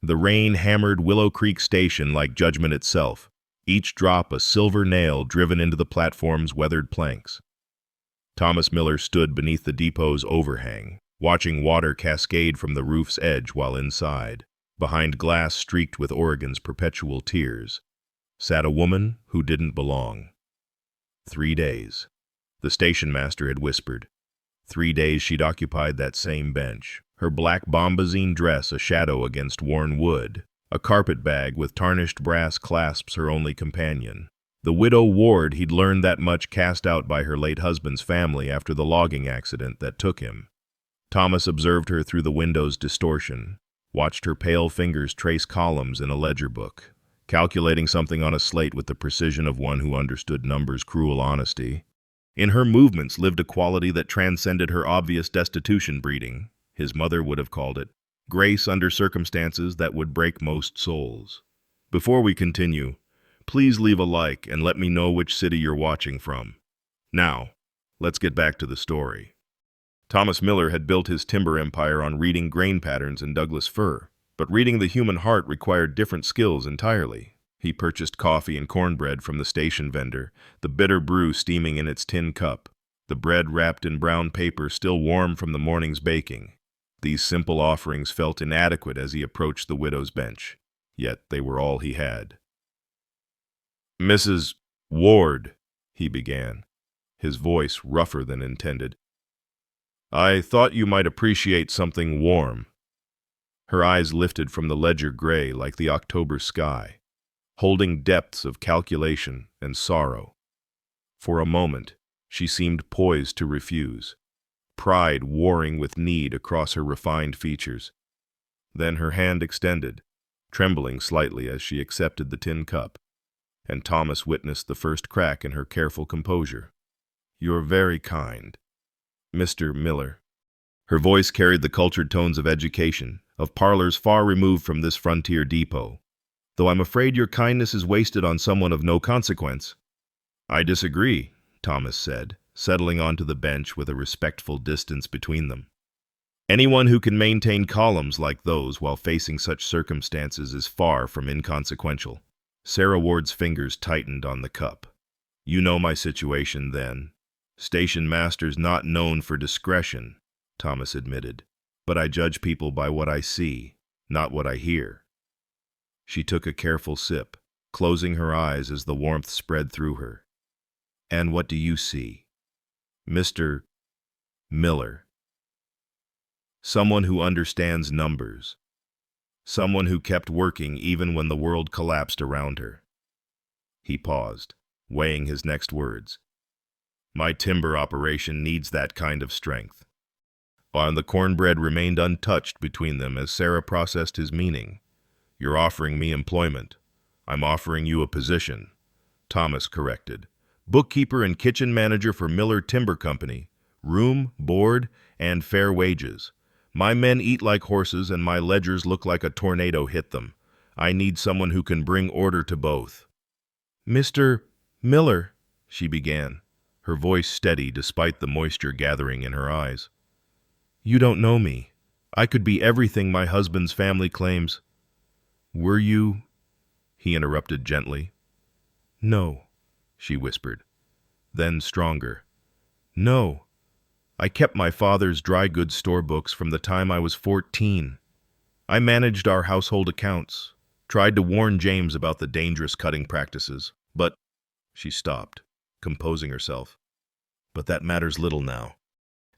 The rain hammered Willow Creek Station like judgment itself, each drop a silver nail driven into the platform's weathered planks. Thomas Miller stood beneath the depot's overhang, watching water cascade from the roof's edge while inside, behind glass streaked with Oregon's perpetual tears, sat a woman who didn't belong. 3 days. The station master had whispered. 3 days she'd occupied that same bench, her black bombazine dress a shadow against worn wood, a carpet bag with tarnished brass clasps her only companion. The widow Ward he'd learned that much cast out by her late husband's family after the logging accident that took him. Thomas observed her through the window's distortion, watched her pale fingers trace columns in a ledger book, calculating something on a slate with the precision of one who understood numbers' cruel honesty. In her movements lived a quality that transcended her obvious destitution breeding, his mother would have called it, grace under circumstances that would break most souls. Before we continue, please leave a like and let me know which city you're watching from. Now, let's get back to the story. Thomas Miller had built his timber empire on reading grain patterns in Douglas fir, but reading the human heart required different skills entirely. He purchased coffee and cornbread from the station vendor, the bitter brew steaming in its tin cup, the bread wrapped in brown paper still warm from the morning's baking. These simple offerings felt inadequate as he approached the widow's bench, yet they were all he had. "Mrs. Ward," he began, his voice rougher than intended, "I thought you might appreciate something warm." Her eyes lifted from the ledger gray like the October sky, holding depths of calculation and sorrow. For a moment, she seemed poised to refuse, pride warring with need across her refined features. Then her hand extended, trembling slightly as she accepted the tin cup, and Thomas witnessed the first crack in her careful composure. "You're very kind, Mr. Miller." Her voice carried the cultured tones of education, of parlors far removed from this frontier depot. "Though I'm afraid your kindness is wasted on someone of no consequence." "I disagree," Thomas said, settling onto the bench with a respectful distance between them. "Anyone who can maintain columns like those while facing such circumstances is far from inconsequential." Sarah Ward's fingers tightened on the cup. "You know my situation, then." "Station master's not known for discretion," Thomas admitted, "but I judge people by what I see, not what I hear." She took a careful sip, closing her eyes as the warmth spread through her. "And what do you see, Mr. Miller?" "Someone who understands numbers. Someone who kept working even when the world collapsed around her." He paused, weighing his next words. "My timber operation needs that kind of strength." While the cornbread remained untouched between them as Sarah processed his meaning. "You're offering me employment. I'm offering you a position," Thomas corrected. "Bookkeeper and kitchen manager for Miller Timber Company. Room, board, and fair wages. My men eat like horses and my ledgers look like a tornado hit them. I need someone who can bring order to both." "Mr. Miller," she began, her voice steady despite the moisture gathering in her eyes. "You don't know me. I could be everything my husband's family claims." "Were you?" he interrupted gently. "No," she whispered. Then stronger. "No. I kept my father's dry goods store books from the time I was 14. I managed our household accounts, tried to warn James about the dangerous cutting practices, but—" She stopped, composing herself. "But that matters little now."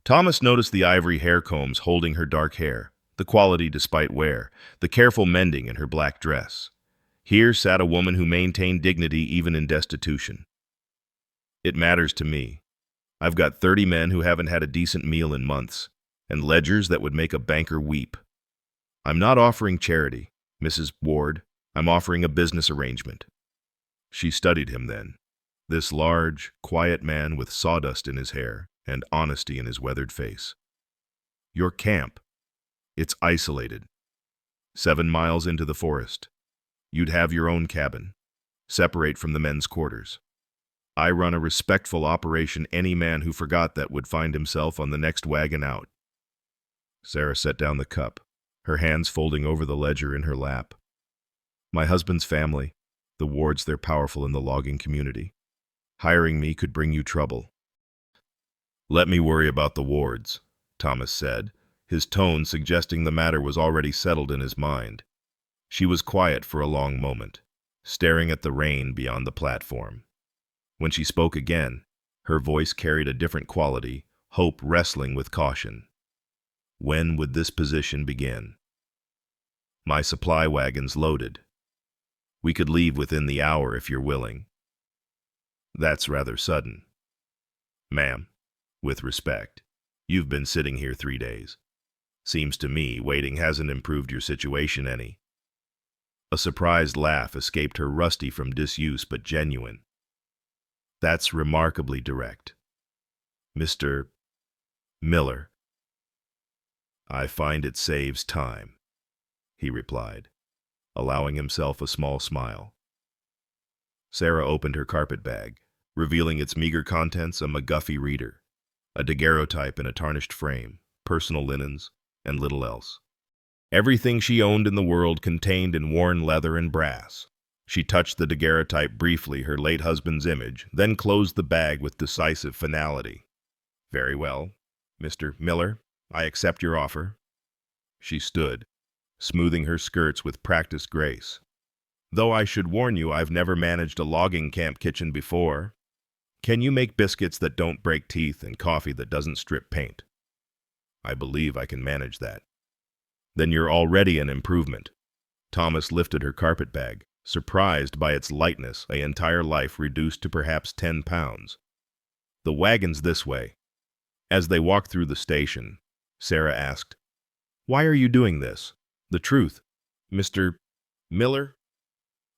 Thomas noticed the ivory hair combs holding her dark hair, the quality despite wear, the careful mending in her black dress. Here sat a woman who maintained dignity even in destitution. "It matters to me. I've got 30 men who haven't had a decent meal in months, and ledgers that would make a banker weep. I'm not offering charity, Mrs. Ward. I'm offering a business arrangement." She studied him then, this large, quiet man with sawdust in his hair and honesty in his weathered face. "Your camp. It's isolated. 7 miles into the forest. You'd have your own cabin, separate from the men's quarters. I run a respectful operation. Any man who forgot that would find himself on the next wagon out." Sarah set down the cup, her hands folding over the ledger in her lap. My husband's family, the Wards, they're powerful in the logging community. Hiring me could bring you trouble. Let me worry about the Wards, Thomas said, his tone suggesting the matter was already settled in his mind. She was quiet for a long moment, staring at the rain beyond the platform. When she spoke again, her voice carried a different quality, hope wrestling with caution. When would this position begin? My supply wagon's loaded. We could leave within the hour if you're willing. That's rather sudden. Ma'am, with respect, you've been sitting here 3 days. Seems to me waiting hasn't improved your situation any. A surprised laugh escaped her, rusty from disuse but genuine. That's remarkably direct. Mr. Miller. I find it saves time, he replied, allowing himself a small smile. Sarah opened her carpet bag, revealing its meager contents: a McGuffey reader, a daguerreotype in a tarnished frame, personal linens, and little else. Everything she owned in the world contained in worn leather and brass. She touched the daguerreotype briefly, her late husband's image, then closed the bag with decisive finality. Very well, Mr. Miller, I accept your offer. She stood, smoothing her skirts with practiced grace. Though I should warn you, I've never managed a logging camp kitchen before. Can you make biscuits that don't break teeth and coffee that doesn't strip paint? I believe I can manage that. Then you're already an improvement. Thomas lifted her carpet bag, surprised by its lightness, an entire life reduced to perhaps 10 pounds. The wagon's this way. As they walked through the station, Sarah asked, Why are you doing this? The truth, Mr. Miller?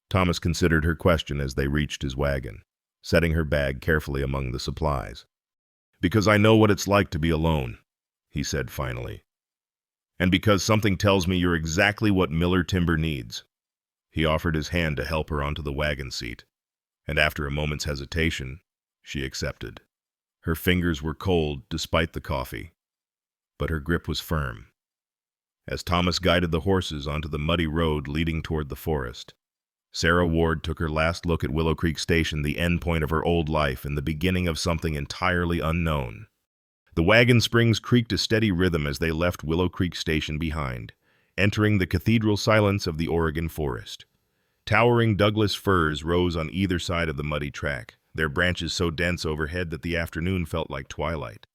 Thomas considered her question as they reached his wagon, setting her bag carefully among the supplies. Because I know what it's like to be alone, he said finally. And because something tells me you're exactly what Miller Timber needs. He offered his hand to help her onto the wagon seat, and after a moment's hesitation, she accepted. Her fingers were cold despite the coffee, but her grip was firm. As Thomas guided the horses onto the muddy road leading toward the forest, Sarah Ward took her last look at Willow Creek Station, the end point of her old life and the beginning of something entirely unknown. The wagon springs creaked a steady rhythm as they left Willow Creek Station behind, entering the cathedral silence of the Oregon forest. Towering Douglas firs rose on either side of the muddy track, their branches so dense overhead that the afternoon felt like twilight.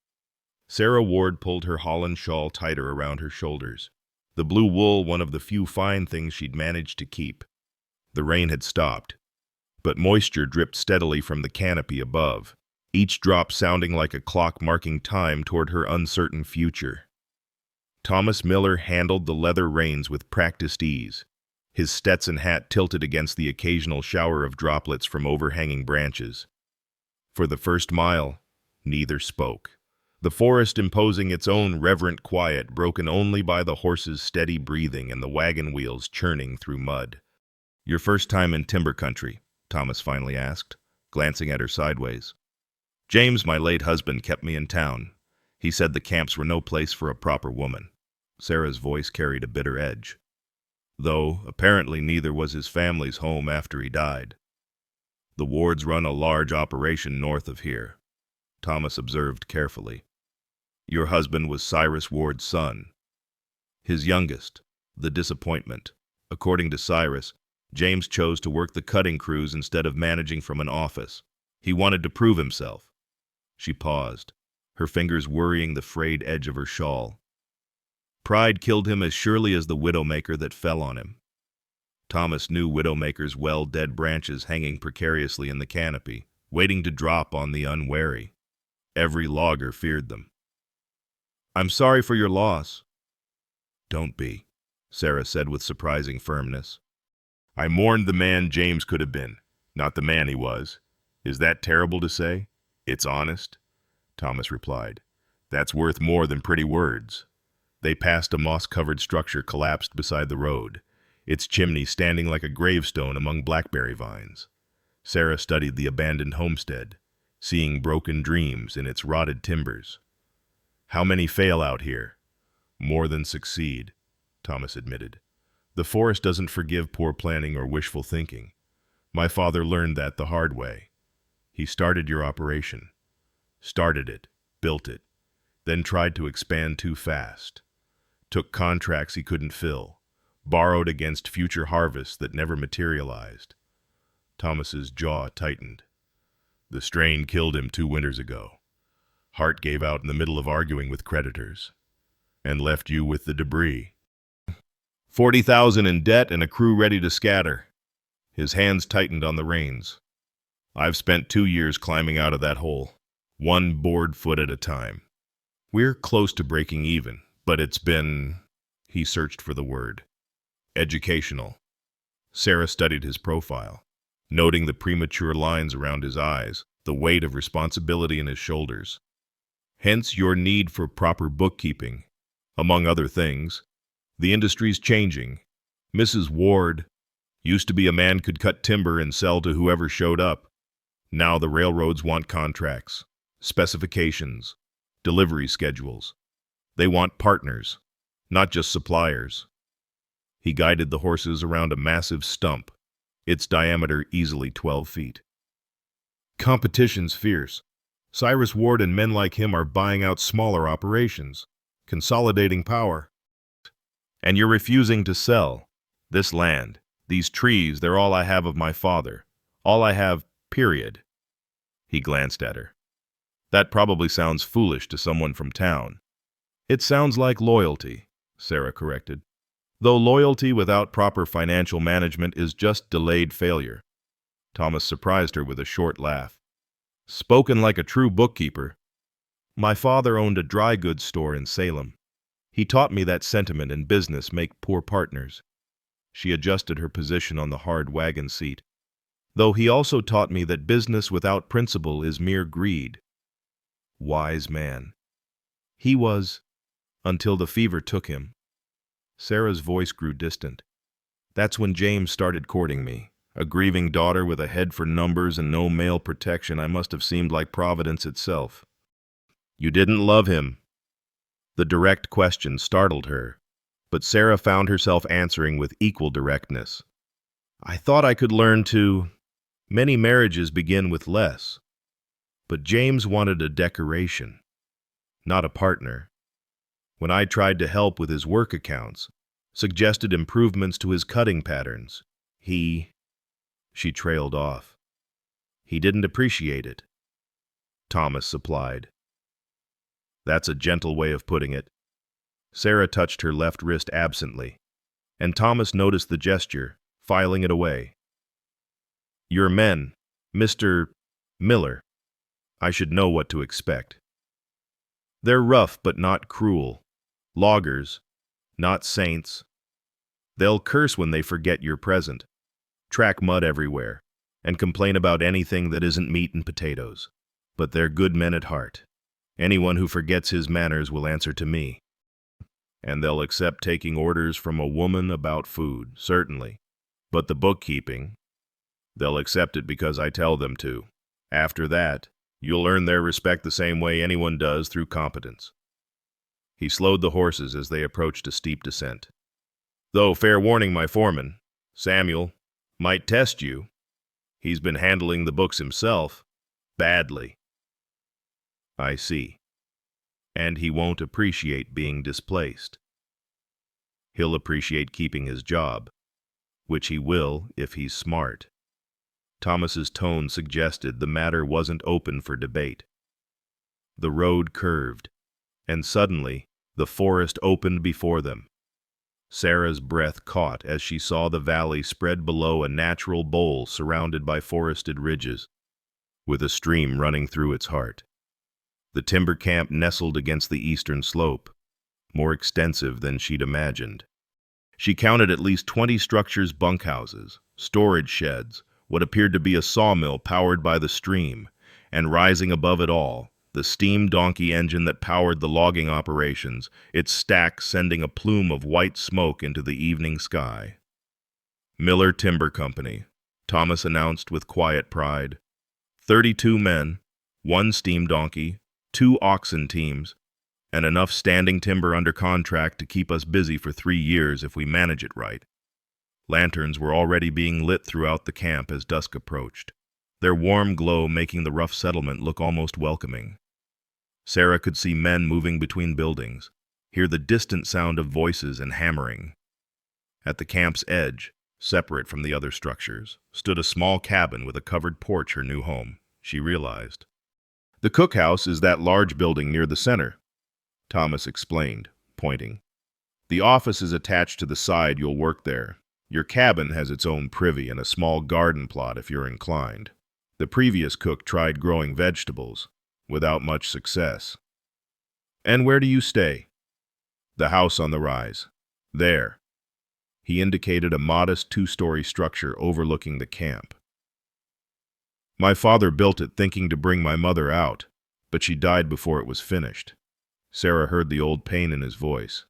Sarah Ward pulled her holland shawl tighter around her shoulders, the blue wool one of the few fine things she'd managed to keep. The rain had stopped, but moisture dripped steadily from the canopy above, each drop sounding like a clock marking time toward her uncertain future. Thomas Miller handled the leather reins with practiced ease, his Stetson hat tilted against the occasional shower of droplets from overhanging branches. For the first mile, neither spoke, the forest imposing its own reverent quiet, broken only by the horses' steady breathing and the wagon wheels churning through mud. Your first time in timber country? Thomas finally asked, glancing at her sideways. James, my late husband, kept me in town. He said the camps were no place for a proper woman. Sarah's voice carried a bitter edge. Though, apparently neither was his family's home after he died. The Wards run a large operation north of here, Thomas observed carefully. Your husband was Cyrus Ward's son. His youngest, the disappointment. According to Cyrus, James chose to work the cutting crews instead of managing from an office. He wanted to prove himself. She paused, her fingers worrying the frayed edge of her shawl. Pride killed him as surely as the widowmaker that fell on him. Thomas knew widowmakers well, dead branches hanging precariously in the canopy, waiting to drop on the unwary. Every logger feared them. I'm sorry for your loss. Don't be, Sarah said with surprising firmness. I mourned the man James could have been, not the man he was. Is that terrible to say? It's honest, Thomas replied. That's worth more than pretty words. They passed a moss-covered structure collapsed beside the road, its chimney standing like a gravestone among blackberry vines. Sarah studied the abandoned homestead, seeing broken dreams in its rotted timbers. How many fail out here? More than succeed, Thomas admitted. The forest doesn't forgive poor planning or wishful thinking. My father learned that the hard way. He started your operation. Started it, built it, then tried to expand too fast. Took contracts he couldn't fill, borrowed against future harvests that never materialized. Thomas's jaw tightened. The strain killed him 2 winters ago. Heart gave out in the middle of arguing with creditors, and left you with the debris. 40,000 in debt and a crew ready to scatter. His hands tightened on the reins. I've spent 2 years climbing out of that hole, one board foot at a time. We're close to breaking even, but it's been, he searched for the word, educational. Sarah studied his profile, noting the premature lines around his eyes, the weight of responsibility in his shoulders. Hence your need for proper bookkeeping. Among other things, the industry's changing. Mrs. Ward used to be a man could cut timber and sell to whoever showed up. Now the railroads want contracts, specifications, delivery schedules. They want partners, not just suppliers. He guided the horses around a massive stump, its diameter easily 12 feet. Competition's fierce. Cyrus Ward and men like him are buying out smaller operations, consolidating power. And you're refusing to sell. This land, these trees, they're all I have of my father. All I have, period. He glanced at her. That probably sounds foolish to someone from town. It sounds like loyalty, Sarah corrected. Though loyalty without proper financial management is just delayed failure. Thomas surprised her with a short laugh. Spoken like a true bookkeeper. My father owned a dry goods store in Salem. He taught me that sentiment and business make poor partners. She adjusted her position on the hard wagon seat. Though he also taught me that business without principle is mere greed. Wise man. He was, until the fever took him. Sarah's voice grew distant. That's when James started courting me. A grieving daughter with a head for numbers and no male protection, I must have seemed like Providence itself. You didn't love him. The direct question startled her, but Sarah found herself answering with equal directness. I thought I could learn to. Many marriages begin with less. But James wanted a decoration, not a partner. When I tried to help with his work accounts, suggested improvements to his cutting patterns, She trailed off. He didn't appreciate it. Thomas supplied. That's a gentle way of putting it. Sarah touched her left wrist absently, and Thomas noticed the gesture, filing it away. Your men, Mr. Miller. I should know what to expect. They're rough but not cruel. Loggers, not saints. They'll curse when they forget you're present, track mud everywhere, and complain about anything that isn't meat and potatoes. But they're good men at heart. Anyone who forgets his manners will answer to me. And they'll accept taking orders from a woman about food, certainly. But the bookkeeping, they'll accept it because I tell them to. After that, you'll earn their respect the same way anyone does, through competence. He slowed the horses as they approached a steep descent. Though, fair warning, my foreman, Samuel, might test you. He's been handling the books himself, badly. I see. And he won't appreciate being displaced. He'll appreciate keeping his job, which he will if he's smart. Thomas's tone suggested the matter wasn't open for debate. The road curved, and suddenly the forest opened before them. Sarah's breath caught as she saw the valley spread below a natural bowl surrounded by forested ridges, with a stream running through its heart. The timber camp nestled against the eastern slope, more extensive than she'd imagined. She counted at least 20 structures, bunkhouses, storage sheds, what appeared to be a sawmill powered by the stream, and rising above it all, the steam donkey engine that powered the logging operations, its stack sending a plume of white smoke into the evening sky. Miller Timber Company, Thomas announced with quiet pride. 32 men, 1 steam donkey, 2 oxen teams, and enough standing timber under contract to keep us busy for 3 years if we manage it right. Lanterns were already being lit throughout the camp as dusk approached, their warm glow making the rough settlement look almost welcoming. Sarah could see men moving between buildings, hear the distant sound of voices and hammering. At the camp's edge, separate from the other structures, stood a small cabin with a covered porch, her new home, she realized. "The cookhouse is that large building near the center," Thomas explained, pointing. "The office is attached to the side you'll work there. Your cabin has its own privy and a small garden plot if you're inclined. The previous cook tried growing vegetables, without much success." "And where do you stay?" "The house on the rise. There." He indicated a modest 2-story structure overlooking the camp. "My father built it thinking to bring my mother out, but she died before it was finished." Sarah heard the old pain in his voice.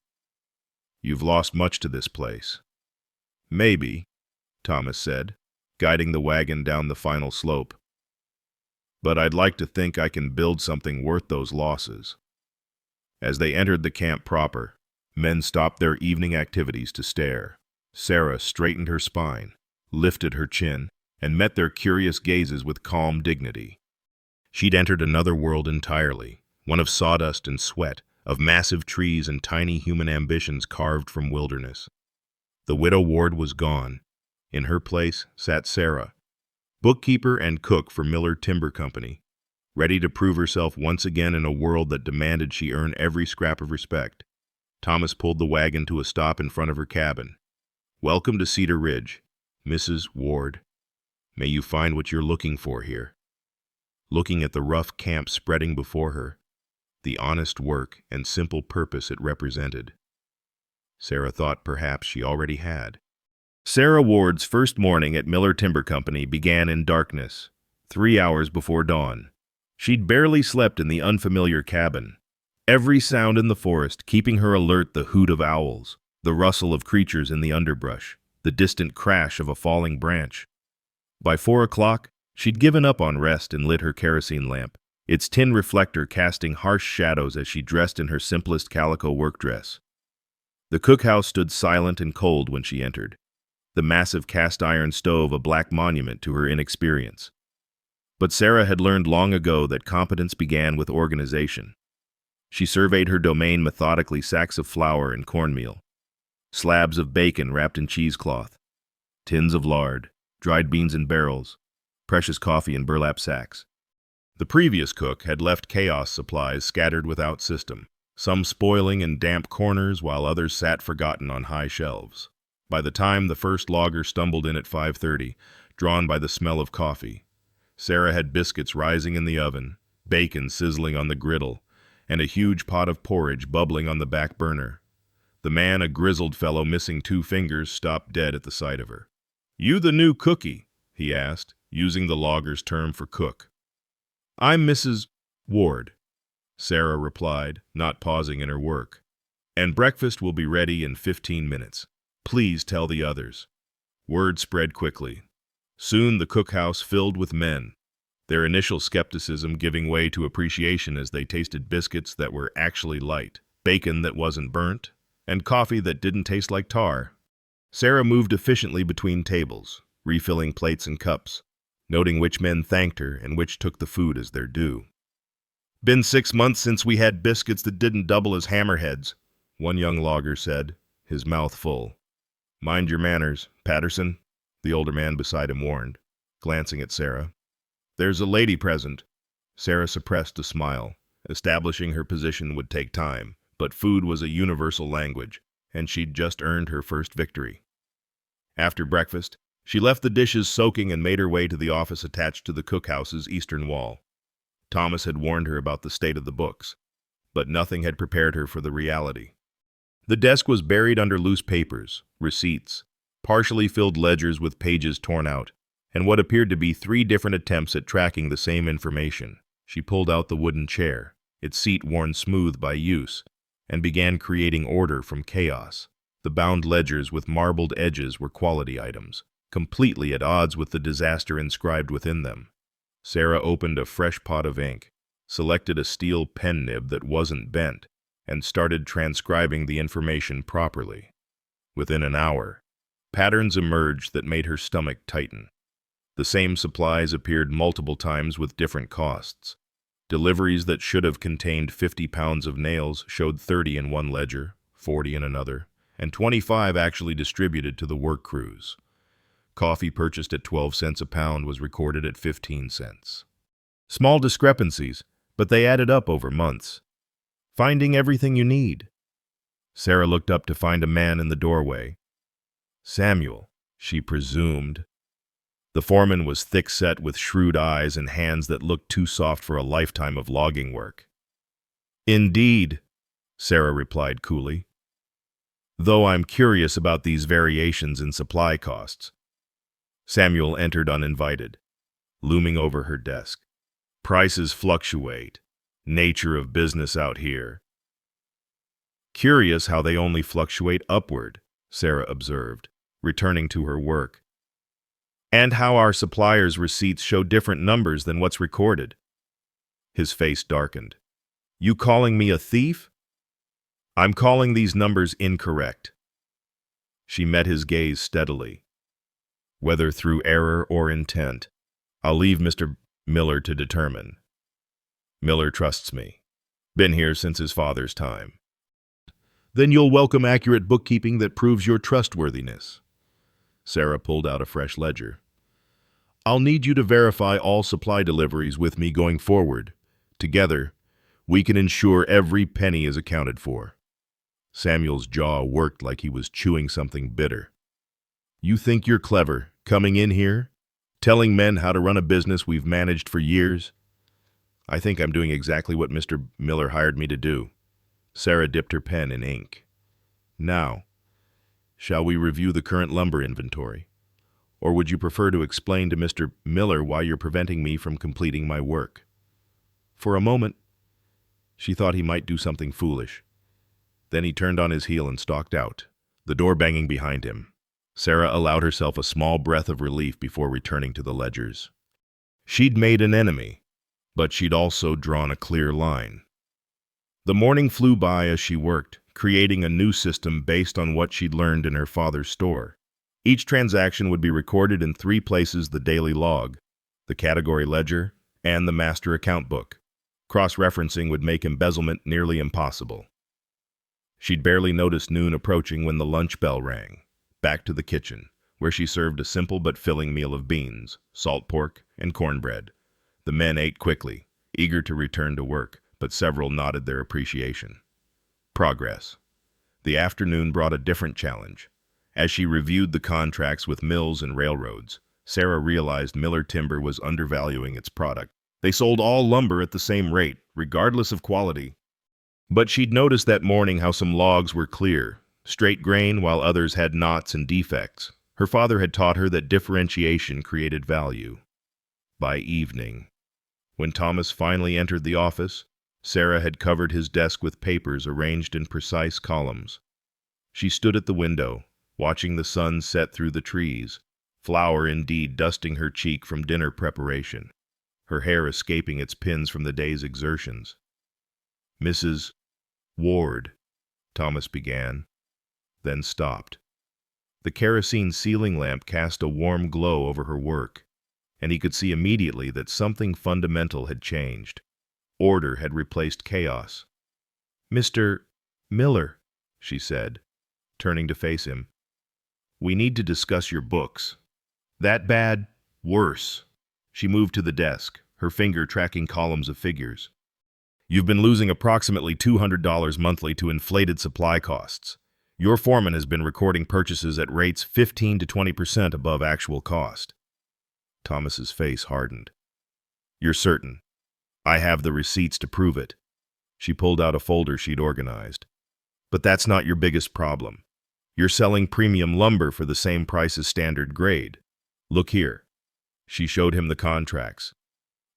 "You've lost much to this place." "Maybe," Thomas said, guiding the wagon down the final slope. "But I'd like to think I can build something worth those losses." As they entered the camp proper, men stopped their evening activities to stare. Sarah straightened her spine, lifted her chin, and met their curious gazes with calm dignity. She'd entered another world entirely, one of sawdust and sweat, of massive trees and tiny human ambitions carved from wilderness. The widow Ward was gone. In her place sat Sarah, bookkeeper and cook for Miller Timber Company, ready to prove herself once again in a world that demanded she earn every scrap of respect. Thomas pulled the wagon to a stop in front of her cabin. "Welcome to Cedar Ridge, Mrs. Ward. May you find what you're looking for here." Looking at the rough camp spreading before her, the honest work and simple purpose it represented, Sarah thought perhaps she already had. Sarah Ward's first morning at Miller Timber Company began in darkness, 3 hours before dawn. She'd barely slept in the unfamiliar cabin, every sound in the forest keeping her alert: the hoot of owls, the rustle of creatures in the underbrush, the distant crash of a falling branch. By 4 o'clock, she'd given up on rest and lit her kerosene lamp, its tin reflector casting harsh shadows as she dressed in her simplest calico work dress. The cookhouse stood silent and cold when she entered, the massive cast-iron stove a black monument to her inexperience. But Sarah had learned long ago that competence began with organization. She surveyed her domain methodically: sacks of flour and cornmeal, slabs of bacon wrapped in cheesecloth, tins of lard, dried beans in barrels, precious coffee in burlap sacks. The previous cook had left chaos supplies scattered without system, some spoiling in damp corners while others sat forgotten on high shelves. By the time the first logger stumbled in at 5:30, drawn by the smell of coffee, Sarah had biscuits rising in the oven, bacon sizzling on the griddle, and a huge pot of porridge bubbling on the back burner. The man, a grizzled fellow missing 2 fingers, stopped dead at the sight of her. "You the new cookie?" he asked, using the logger's term for cook. "I'm Mrs. Ward," Sarah replied, not pausing in her work. "And breakfast will be ready in 15 minutes. Please tell the others." Word spread quickly. Soon the cookhouse filled with men, their initial skepticism giving way to appreciation as they tasted biscuits that were actually light, bacon that wasn't burnt, and coffee that didn't taste like tar. Sarah moved efficiently between tables, refilling plates and cups, noting which men thanked her and which took the food as their due. "Been 6 months since we had biscuits that didn't double as hammerheads," one young logger said, his mouth full. "Mind your manners, Patterson," the older man beside him warned, glancing at Sarah. "There's a lady present." Sarah suppressed a smile. Establishing her position would take time, but food was a universal language, and she'd just earned her first victory. After breakfast, she left the dishes soaking and made her way to the office attached to the cookhouse's eastern wall. Thomas had warned her about the state of the books, but nothing had prepared her for the reality. The desk was buried under loose papers, receipts, partially filled ledgers with pages torn out, and what appeared to be 3 different attempts at tracking the same information. She pulled out the wooden chair, its seat worn smooth by use, and began creating order from chaos. The bound ledgers with marbled edges were quality items, completely at odds with the disaster inscribed within them. Sarah opened a fresh pot of ink, selected a steel pen nib that wasn't bent, and started transcribing the information properly. Within an hour, patterns emerged that made her stomach tighten. The same supplies appeared multiple times with different costs. Deliveries that should have contained 50 pounds of nails showed 30 in one ledger, 40 in another, and 25 actually distributed to the work crews. Coffee purchased at 12 cents a pound was recorded at 15 cents. Small discrepancies, but they added up over months. Finding everything you need. Sarah looked up to find a man in the doorway. Samuel, she presumed. The foreman was thick-set with shrewd eyes and hands that looked too soft for a lifetime of logging work. Indeed, Sarah replied coolly. Though I'm curious about these variations in supply costs. Samuel entered uninvited, looming over her desk. Prices fluctuate. Nature of business out here. Curious how they only fluctuate upward, Sarah observed, returning to her work. And how our suppliers' receipts show different numbers than what's recorded. His face darkened. You calling me a thief? I'm calling these numbers incorrect. She met his gaze steadily. Whether through error or intent, I'll leave Mr. Miller to determine. Miller trusts me. Been here since his father's time. Then you'll welcome accurate bookkeeping that proves your trustworthiness. Sarah pulled out a fresh ledger. I'll need you to verify all supply deliveries with me going forward. Together, we can ensure every penny is accounted for. Samuel's jaw worked like he was chewing something bitter. You think you're clever, coming in here, telling men how to run a business we've managed for years? I think I'm doing exactly what Mr. Miller hired me to do. Sarah dipped her pen in ink. Now, shall we review the current lumber inventory? Or would you prefer to explain to Mr. Miller why you're preventing me from completing my work? For a moment, she thought he might do something foolish. Then he turned on his heel and stalked out, the door banging behind him. Sarah allowed herself a small breath of relief before returning to the ledgers. She'd made an enemy, but she'd also drawn a clear line. The morning flew by as she worked, creating a new system based on what she'd learned in her father's store. Each transaction would be recorded in 3 places: the daily log, the category ledger, and the master account book. Cross-referencing would make embezzlement nearly impossible. She'd barely noticed noon approaching when the lunch bell rang. Back to the kitchen, where she served a simple but filling meal of beans, salt pork, and cornbread. The men ate quickly, eager to return to work, but several nodded their appreciation. Progress. The afternoon brought a different challenge. As she reviewed the contracts with mills and railroads, Sarah realized Miller Timber was undervaluing its product. They sold all lumber at the same rate, regardless of quality. But she'd noticed that morning how some logs were clear, straight grain, while others had knots and defects. Her father had taught her that differentiation created value. By evening, when Thomas finally entered the office, Sarah had covered his desk with papers arranged in precise columns. She stood at the window, watching the sun set through the trees, flour indeed dusting her cheek from dinner preparation, her hair escaping its pins from the day's exertions. Mrs. Ward, Thomas began, then stopped. The kerosene ceiling lamp cast a warm glow over her work, and he could see immediately that something fundamental had changed. Order had replaced chaos. Mr. Miller, she said, turning to face him, we need to discuss your books. That bad? Worse. She moved to the desk, her finger tracking columns of figures. You've been losing approximately $200 monthly to inflated supply costs. Your foreman has been recording purchases at rates 15 to 20% above actual cost. Thomas's face hardened. You're certain? I have the receipts to prove it. She pulled out a folder she'd organized. But that's not your biggest problem. You're selling premium lumber for the same price as standard grade. Look here. She showed him the contracts.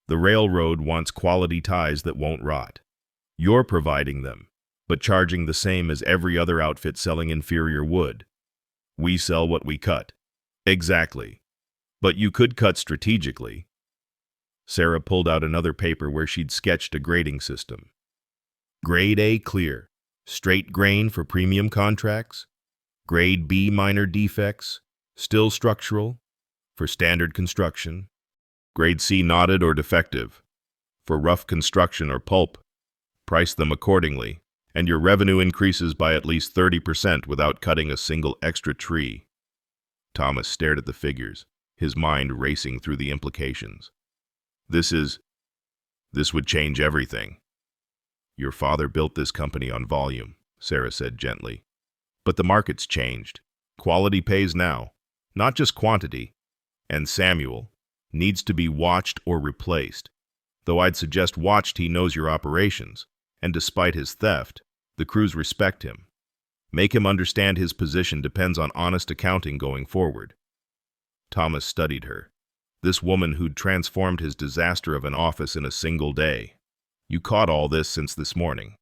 The railroad wants quality ties that won't rot. You're providing them, but charging the same as every other outfit selling inferior wood. We sell what we cut. Exactly. But you could cut strategically. Sarah pulled out another paper where she'd sketched a grading system. Grade A clear, Straight grain for premium contracts, grade B minor defects, still structural for standard construction, grade C knotted or defective for rough construction or pulp. Price them accordingly, and your revenue increases by at least 30% without cutting a single extra tree. Thomas stared at the figures, his mind racing through the implications. This would change everything. Your father built this company on volume, Sarah said gently. But the market's changed. Quality pays now, not just quantity. And Samuel needs to be watched or replaced. Though I'd suggest watched, he knows your operations, and despite his theft, the crews respect him. Make him understand his position depends on honest accounting going forward. Thomas studied her. This woman who'd transformed his disaster of an office in a single day. You caught all this since this morning.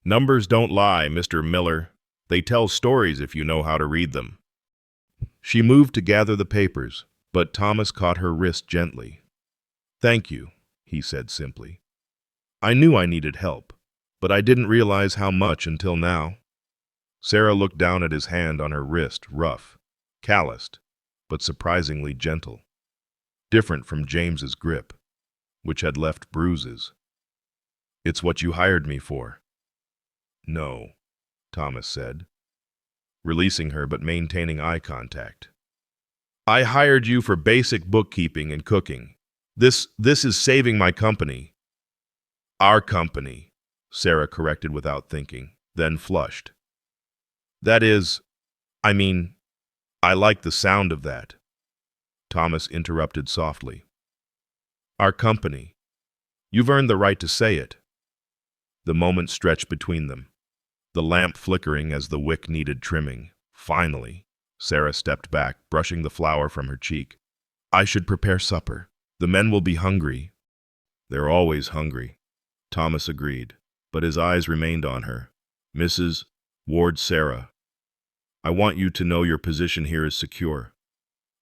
Numbers don't lie, Mr. Miller. They tell stories if you know how to read them. She moved to gather the papers, but Thomas caught her wrist gently. Thank you, he said simply. I knew I needed help, but I didn't realize how much until now. Sarah looked down at his hand on her wrist, rough, calloused, but surprisingly gentle. Different from James's grip, which had left bruises. It's what you hired me for. No, Thomas said, releasing her but maintaining eye contact. I hired you for basic bookkeeping and cooking. This is saving my company. Our company, Sarah corrected without thinking, then flushed. That is, I like the sound of that. Thomas interrupted softly. Our company. You've earned the right to say it. The moment stretched between them, the lamp flickering as the wick needed trimming. Finally, Sarah stepped back, brushing the flour from her cheek. I should prepare supper. The men will be hungry. They're always hungry, Thomas agreed, but his eyes remained on her. Mrs. Ward Sarah, I want you to know your position here is secure.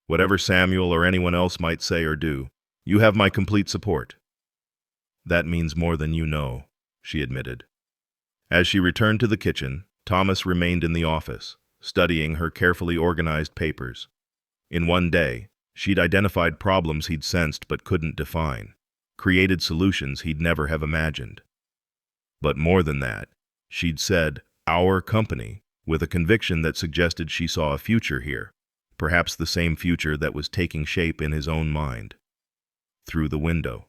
Whatever Samuel or anyone else might say or do, you have my complete support. That means more than you know, she admitted. As she returned to the kitchen, Thomas remained in the office, studying her carefully organized papers. In one day, she'd identified problems he'd sensed but couldn't define, created solutions he'd never have imagined. But more than that, she'd said, our company, with a conviction that suggested she saw a future here, perhaps the same future that was taking shape in his own mind. Through the window.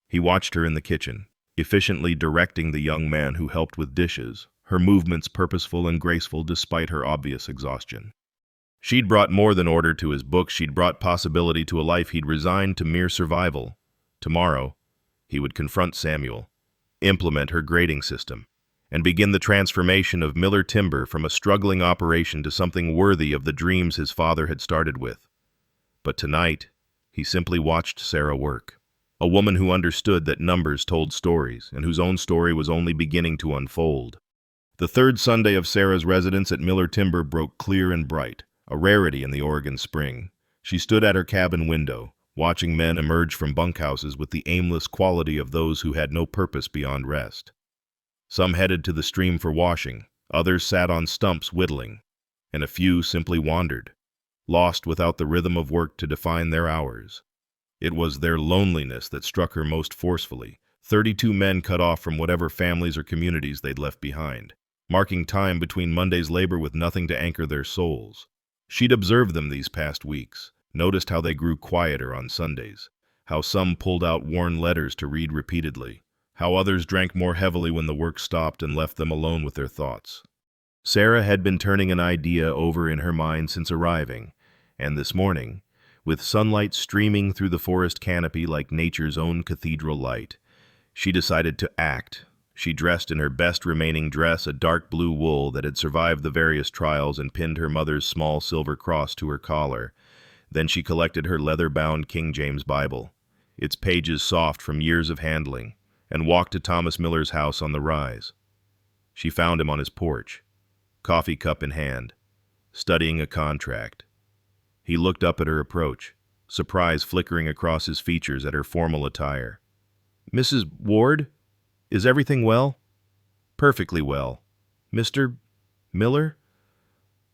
He watched her in the kitchen, efficiently directing the young man who helped with dishes, her movements purposeful and graceful despite her obvious exhaustion. She'd brought more than order to his book, she'd brought possibility to a life he'd resigned to mere survival. Tomorrow, he would confront Samuel, implement her grading system, and begin the transformation of Miller Timber from a struggling operation to something worthy of the dreams his father had started with. But tonight, he simply watched Sarah work. A woman who understood that numbers told stories, and whose own story was only beginning to unfold. The third Sunday of Sarah's residence at Miller Timber broke clear and bright, a rarity in the Oregon spring. She stood at her cabin window, watching men emerge from bunkhouses with the aimless quality of those who had no purpose beyond rest. Some headed to the stream for washing, others sat on stumps whittling, and a few simply wandered, lost without the rhythm of work to define their hours. It was their loneliness that struck her most forcefully, 32 men cut off from whatever families or communities they'd left behind, marking time between Monday's labor with nothing to anchor their souls. She'd observed them these past weeks, noticed how they grew quieter on Sundays, how some pulled out worn letters to read repeatedly, how others drank more heavily when the work stopped and left them alone with their thoughts. Sarah had been turning an idea over in her mind since arriving, and this morning, with sunlight streaming through the forest canopy like nature's own cathedral light, she decided to act. She dressed in her best remaining dress, a dark blue wool that had survived the various trials, and pinned her mother's small silver cross to her collar. Then she collected her leather-bound King James Bible, its pages soft from years of handling, and walked to Thomas Miller's house on the rise. She found him on his porch, coffee cup in hand, studying a contract. He looked up at her approach, surprise flickering across his features at her formal attire. Mrs. Ward, is everything well? Perfectly well, Mr. Miller,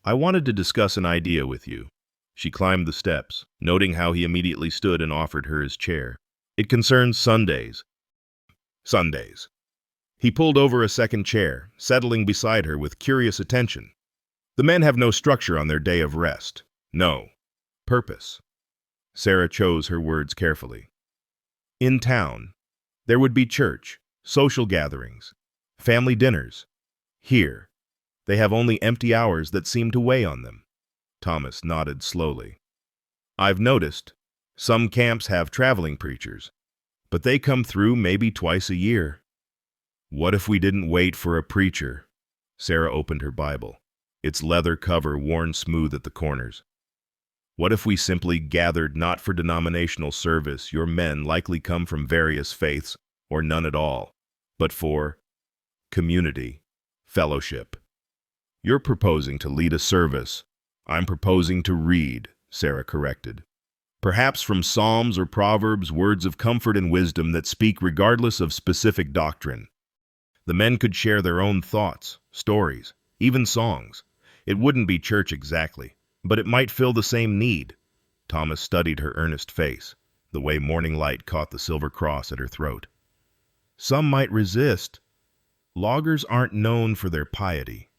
I wanted to discuss an idea with you. She climbed the steps, noting how he immediately stood and offered her his chair. It concerns Sundays. Sundays. He pulled over a second chair, settling beside her with curious attention. The men have no structure on their day of rest. No purpose. Sarah chose her words carefully. In town, there would be church, social gatherings, family dinners. Here, they have only empty hours that seem to weigh on them. Thomas nodded slowly. I've noticed some camps have traveling preachers, but they come through maybe twice a year. What if we didn't wait for a preacher? Sarah opened her Bible, its leather cover worn smooth at the corners. What if we simply gathered not for denominational service, your men likely come from various faiths, or none at all, but for community, fellowship? You're proposing to lead a service. I'm proposing to read, Sarah corrected. Perhaps from Psalms or Proverbs, words of comfort and wisdom that speak regardless of specific doctrine. The men could share their own thoughts, stories, even songs. It wouldn't be church exactly, but it might fill the same need. Thomas studied her earnest face, the way morning light caught the silver cross at her throat. Some might resist. Loggers aren't known for their piety.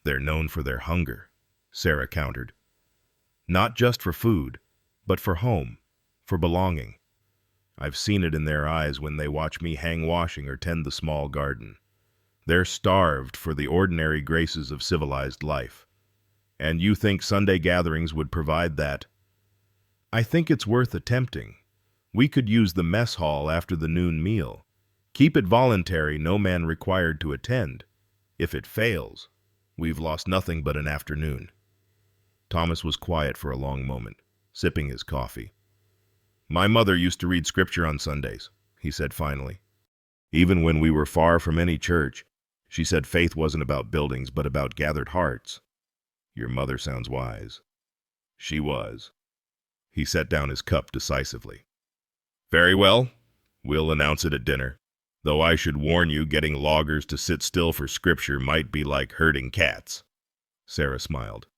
They're known for their hunger, Sarah countered. Not just for food, but for home, for belonging. I've seen it in their eyes when they watch me hang washing or tend the small garden. They're starved for the ordinary graces of civilized life. And you think Sunday gatherings would provide that? I think it's worth attempting. We could use the mess hall after the noon meal. Keep it voluntary, no man required to attend. If it fails, we've lost nothing but an afternoon. Thomas was quiet for a long moment, sipping his coffee. My mother used to read scripture on Sundays, he said finally. Even when we were far from any church, she said faith wasn't about buildings, but about gathered hearts. Your mother sounds wise. She was. He set down his cup decisively. Very well, we'll announce it at dinner. Though I should warn you, getting loggers to sit still for scripture might be like herding cats. Sarah smiled.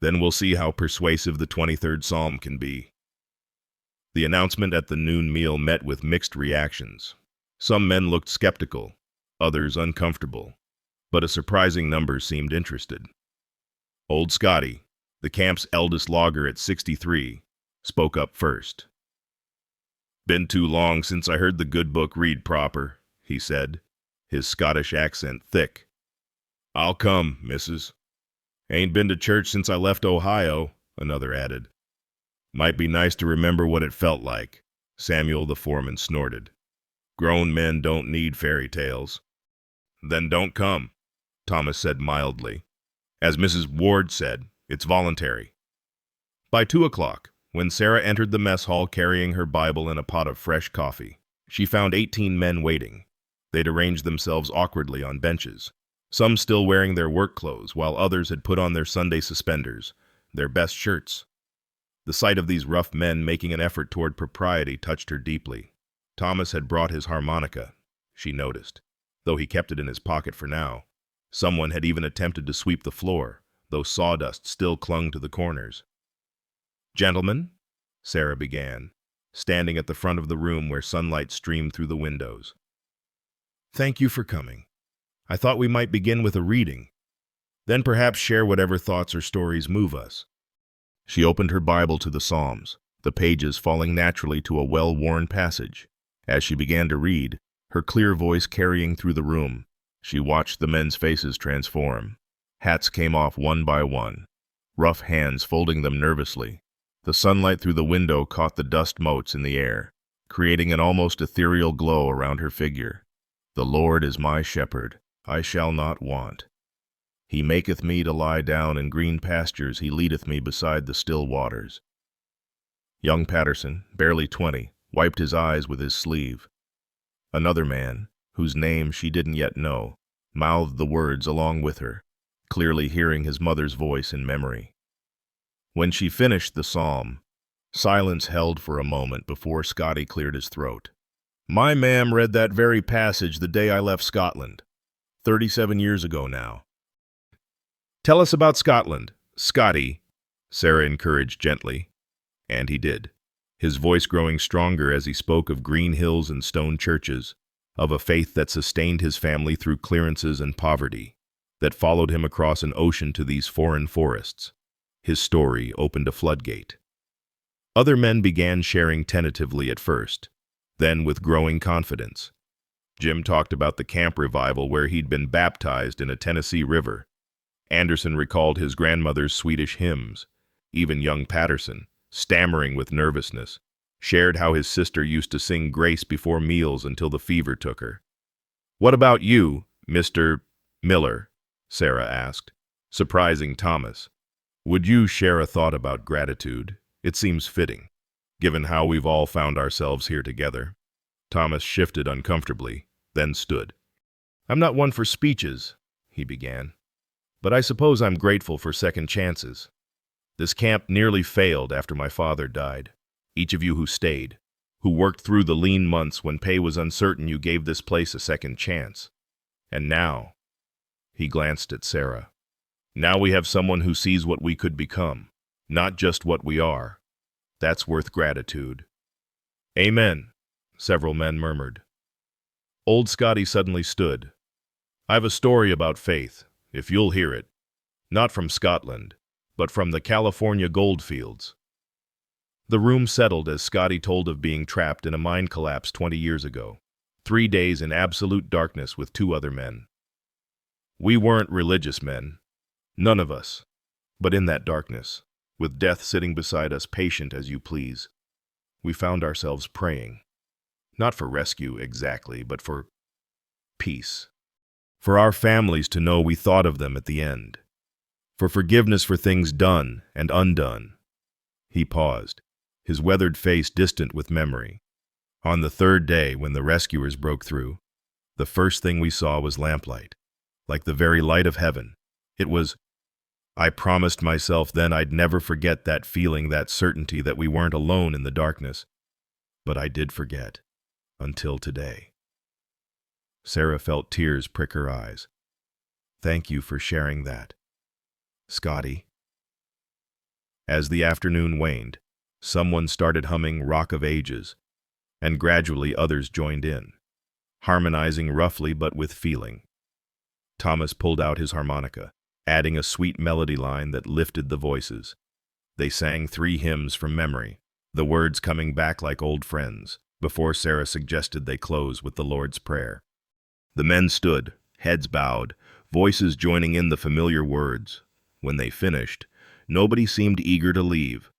Then we'll see how persuasive the 23rd Psalm can be. The announcement at the noon meal met with mixed reactions. Some men looked skeptical, others uncomfortable, but a surprising number seemed interested. Old Scotty, the camp's eldest logger at 63, spoke up first. Been too long since I heard the good book read proper, he said, his Scottish accent thick. I'll come, missus. Ain't been to church since I left Ohio, another added. Might be nice to remember what it felt like, Samuel the foreman snorted. Grown men don't need fairy tales. Then don't come, Thomas said mildly. As Mrs. Ward said, it's voluntary. By 2 o'clock, when Sarah entered the mess hall carrying her Bible and a pot of fresh coffee, she found 18 men waiting. They'd arranged themselves awkwardly on benches, some still wearing their work clothes, while others had put on their Sunday suspenders, their best shirts. The sight of these rough men making an effort toward propriety touched her deeply. Thomas had brought his harmonica, she noticed, though he kept it in his pocket for now. Someone had even attempted to sweep the floor, though sawdust still clung to the corners. Gentlemen, Sarah began, standing at the front of the room where sunlight streamed through the windows. Thank you for coming. I thought we might begin with a reading, then perhaps share whatever thoughts or stories move us. She opened her Bible to the Psalms, the pages falling naturally to a well-worn passage. As she began to read, her clear voice carrying through the room, she watched the men's faces transform. Hats came off one by one, rough hands folding them nervously. The sunlight through the window caught the dust motes in the air, creating an almost ethereal glow around her figure. The Lord is my shepherd, I shall not want. He maketh me to lie down in green pastures, he leadeth me beside the still waters. Young Patterson, barely 20, wiped his eyes with his sleeve. Another man, whose name she didn't yet know, mouthed the words along with her, clearly hearing his mother's voice in memory. When she finished the psalm, silence held for a moment before Scotty cleared his throat. My mam read that very passage the day I left Scotland. 37 years ago now. Tell us about Scotland, Scotty, Sarah encouraged gently. And he did, his voice growing stronger as he spoke of green hills and stone churches, of a faith that sustained his family through clearances and poverty, that followed him across an ocean to these foreign forests. His story opened a floodgate. Other men began sharing tentatively at first, then with growing confidence. Jim talked about the camp revival where he'd been baptized in a Tennessee river. Anderson recalled his grandmother's Swedish hymns. Even young Patterson, stammering with nervousness, shared how his sister used to sing grace before meals until the fever took her. "What about you, Mr. Miller?" Sarah asked, surprising Thomas. "Would you share a thought about gratitude? It seems fitting, given how we've all found ourselves here together." Thomas shifted uncomfortably, then stood. "I'm not one for speeches," he began, "but I suppose I'm grateful for second chances. This camp nearly failed after my father died. Each of you who stayed, who worked through the lean months when pay was uncertain, you gave this place a second chance. And now," he glanced at Sarah, "now we have someone who sees what we could become, not just what we are. That's worth gratitude." "Amen," several men murmured. Old Scotty suddenly stood. "I've a story about faith, if you'll hear it. Not from Scotland, but from the California goldfields." The room settled as Scotty told of being trapped in a mine collapse 20 years ago. 3 days in absolute darkness with 2 other men. "We weren't religious men. None of us. But in that darkness, with death sitting beside us patient as you please, we found ourselves praying. Not for rescue exactly, but for peace. For our families to know we thought of them at the end. For forgiveness for things done and undone." He paused, his weathered face distant with memory. "On the 3rd day, when the rescuers broke through, the first thing we saw was lamplight, like the very light of heaven. It was, I promised myself then I'd never forget that feeling, that certainty that we weren't alone in the darkness. But I did forget, until today." Sarah felt tears prick her eyes. "Thank you for sharing that, Scotty." As the afternoon waned, someone started humming Rock of Ages, and gradually others joined in, harmonizing roughly but with feeling. Thomas pulled out his harmonica, adding a sweet melody line that lifted the voices. They sang 3 hymns from memory, the words coming back like old friends, before Sarah suggested they close with the Lord's Prayer. The men stood, heads bowed, voices joining in the familiar words. When they finished, nobody seemed eager to leave.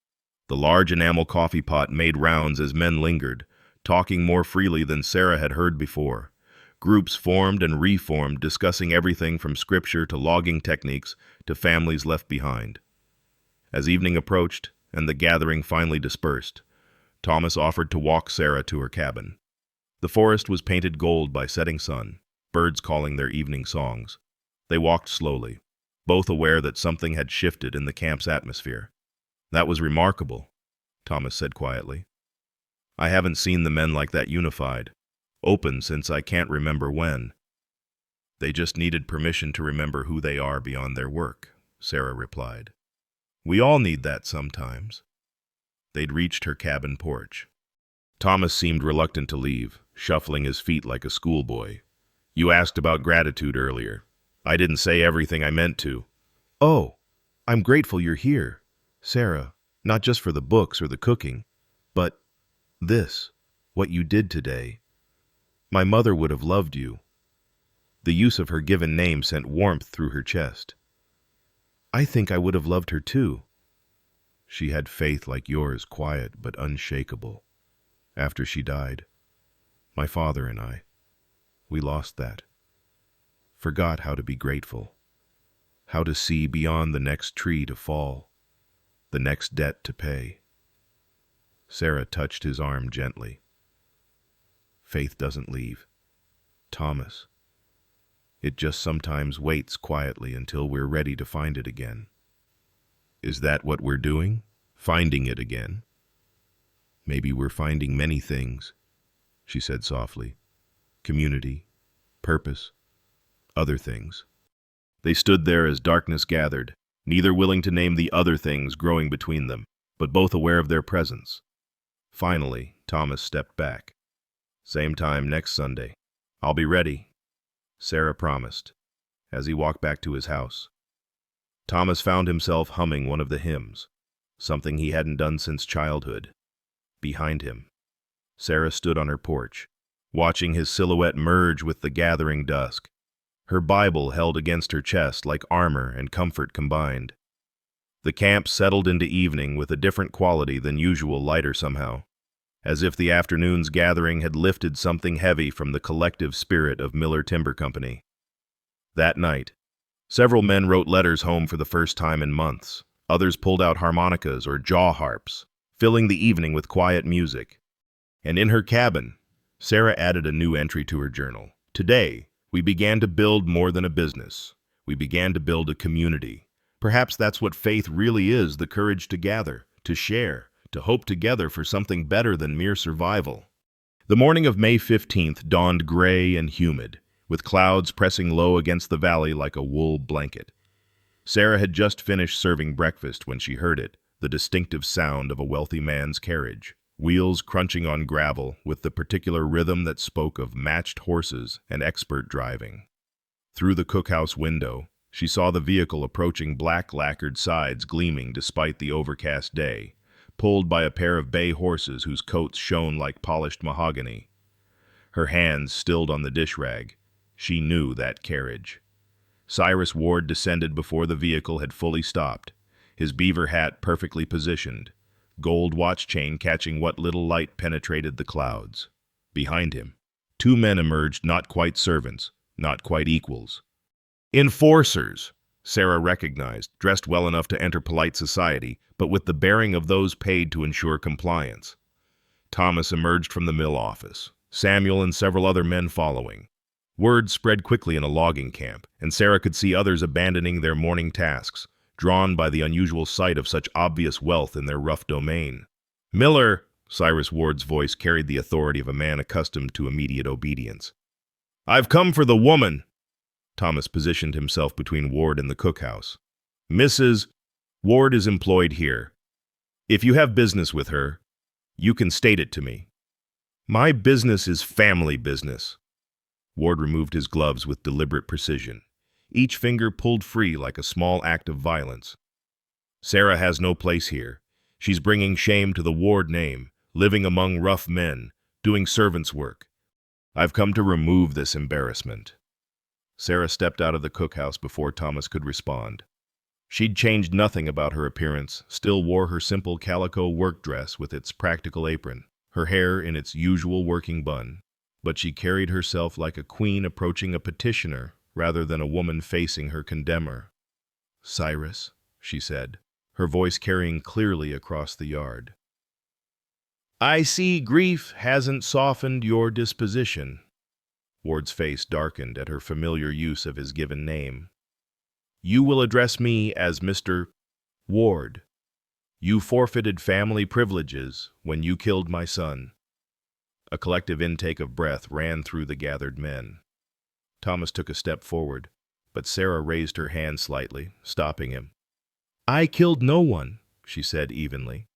The large enamel coffee pot made rounds as men lingered, talking more freely than Sarah had heard before. Groups formed and reformed, discussing everything from scripture to logging techniques to families left behind. As evening approached and the gathering finally dispersed, Thomas offered to walk Sarah to her cabin. The forest was painted gold by setting sun, birds calling their evening songs. They walked slowly, both aware that something had shifted in the camp's atmosphere. "That was remarkable," Thomas said quietly. "I haven't seen the men like that unified, open since I can't remember when." "They just needed permission to remember who they are beyond their work," Sarah replied. "We all need that sometimes." They'd reached her cabin porch. Thomas seemed reluctant to leave, shuffling his feet like a schoolboy. "You asked about gratitude earlier. I didn't say everything I meant to." "Oh, I'm grateful you're here, Sarah, not just for the books or the cooking, but this, what you did today. My mother would have loved you." The use of her given name sent warmth through her chest. "I think I would have loved her too." "She had faith like yours, quiet but unshakable. After she died, my father and I, we lost that. Forgot how to be grateful, how to see beyond the next tree to fall, the next debt to pay." Sarah touched his arm gently. "Faith doesn't leave, Thomas. It just sometimes waits quietly until we're ready to find it again." "Is that what we're doing? Finding it again?" "Maybe we're finding many things," she said softly. "Community, purpose, other things. They stood there as darkness gathered, neither willing to name the other things growing between them, but both aware of their presence. Finally, Thomas stepped back. "Same time next Sunday. I'll be ready," Sarah promised, as he walked back to his house. Thomas found himself humming one of the hymns, something he hadn't done since childhood. Behind him, Sarah stood on her porch, watching his silhouette merge with the gathering dusk, her Bible held against her chest like armor and comfort combined. The camp settled into evening with a different quality than usual, lighter somehow, as if the afternoon's gathering had lifted something heavy from the collective spirit of Miller Timber Company. That night, several men wrote letters home for the first time in months. Others pulled out harmonicas or jaw harps, filling the evening with quiet music. And in her cabin, Sarah added a new entry to her journal. "Today, we began to build more than a business. We began to build a community. Perhaps that's what faith really is, the courage to gather, to share, to hope together for something better than mere survival." The morning of May 15th dawned gray and humid, with clouds pressing low against the valley like a wool blanket. Sarah had just finished serving breakfast when she heard it, the distinctive sound of a wealthy man's carriage, wheels crunching on gravel with the particular rhythm that spoke of matched horses and expert driving. Through the cookhouse window, she saw the vehicle approaching, black lacquered sides gleaming despite the overcast day, pulled by a pair of bay horses whose coats shone like polished mahogany. Her hands stilled on the dish rag. She knew that carriage. Cyrus Ward descended before the vehicle had fully stopped, his beaver hat perfectly positioned, gold watch chain catching what little light penetrated the clouds. Behind him, two men emerged, not quite servants, not quite equals. Enforcers, Sarah recognized, dressed well enough to enter polite society, but with the bearing of those paid to ensure compliance. Thomas emerged from the mill office, Samuel and several other men following. Word spread quickly in a logging camp, and Sarah could see others abandoning their morning tasks, drawn by the unusual sight of such obvious wealth in their rough domain. "Miller," Cyrus Ward's voice carried the authority of a man accustomed to immediate obedience. "I've come for the woman." Thomas positioned himself between Ward and the cookhouse. "Mrs. Ward is employed here. If you have business with her, you can state it to me." "My business is family business." Ward removed his gloves with deliberate precision, each finger pulled free like a small act of violence. "Sarah has no place here. She's bringing shame to the Ward name, living among rough men, doing servant's work. I've come to remove this embarrassment." Sarah stepped out of the cookhouse before Thomas could respond. She'd changed nothing about her appearance, still wore her simple calico work dress with its practical apron, her hair in its usual working bun, but she carried herself like a queen approaching a petitioner rather than a woman facing her condemner. "Cyrus," she said, her voice carrying clearly across the yard. "I see grief hasn't softened your disposition." Ward's face darkened at her familiar use of his given name. "You will address me as Mr. Ward. You forfeited family privileges when you killed my son." A collective intake of breath ran through the gathered men. Thomas took a step forward, but Sarah raised her hand slightly, stopping him. "I killed no one," she said evenly.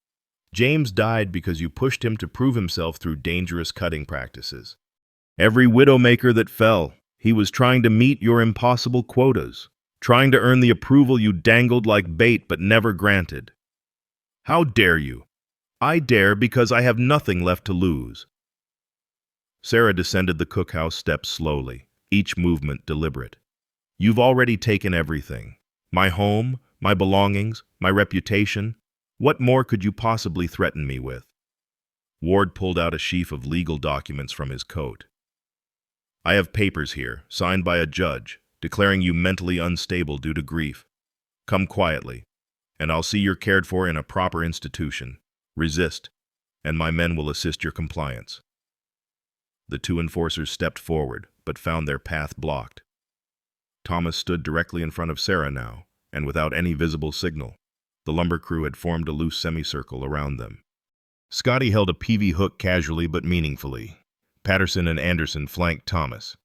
"James died because you pushed him to prove himself through dangerous cutting practices. Every widowmaker that fell, he was trying to meet your impossible quotas, trying to earn the approval you dangled like bait but never granted. How dare you? I dare because I have nothing left to lose." Sarah descended the cookhouse steps slowly, each movement deliberate. "You've already taken everything. My home, my belongings, my reputation. What more could you possibly threaten me with?" Ward pulled out a sheaf of legal documents from his coat. "I have papers here, signed by a judge, declaring you mentally unstable due to grief. Come quietly, and I'll see you're cared for in a proper institution. Resist, and my men will assist your compliance." The two enforcers stepped forward, but found their path blocked. Thomas stood directly in front of Sarah now, and without any visible signal. The lumber crew had formed a loose semicircle around them. Scotty held a PV hook casually but meaningfully. Patterson and Anderson flanked Thomas.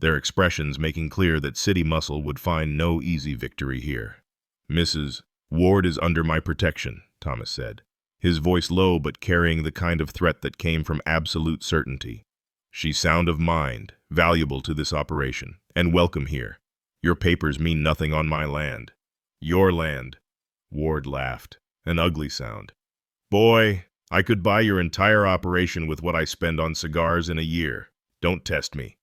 their expressions making clear that city muscle would find no easy victory here. "Mrs. Ward is under my protection," Thomas said, his voice low but carrying the kind of threat that came from absolute certainty. "She's sound of mind, valuable to this operation, and welcome here. Your papers mean nothing on my land." "Your land," Ward laughed, an ugly sound. "Boy, I could buy your entire operation with what I spend on cigars in a year. Don't test me."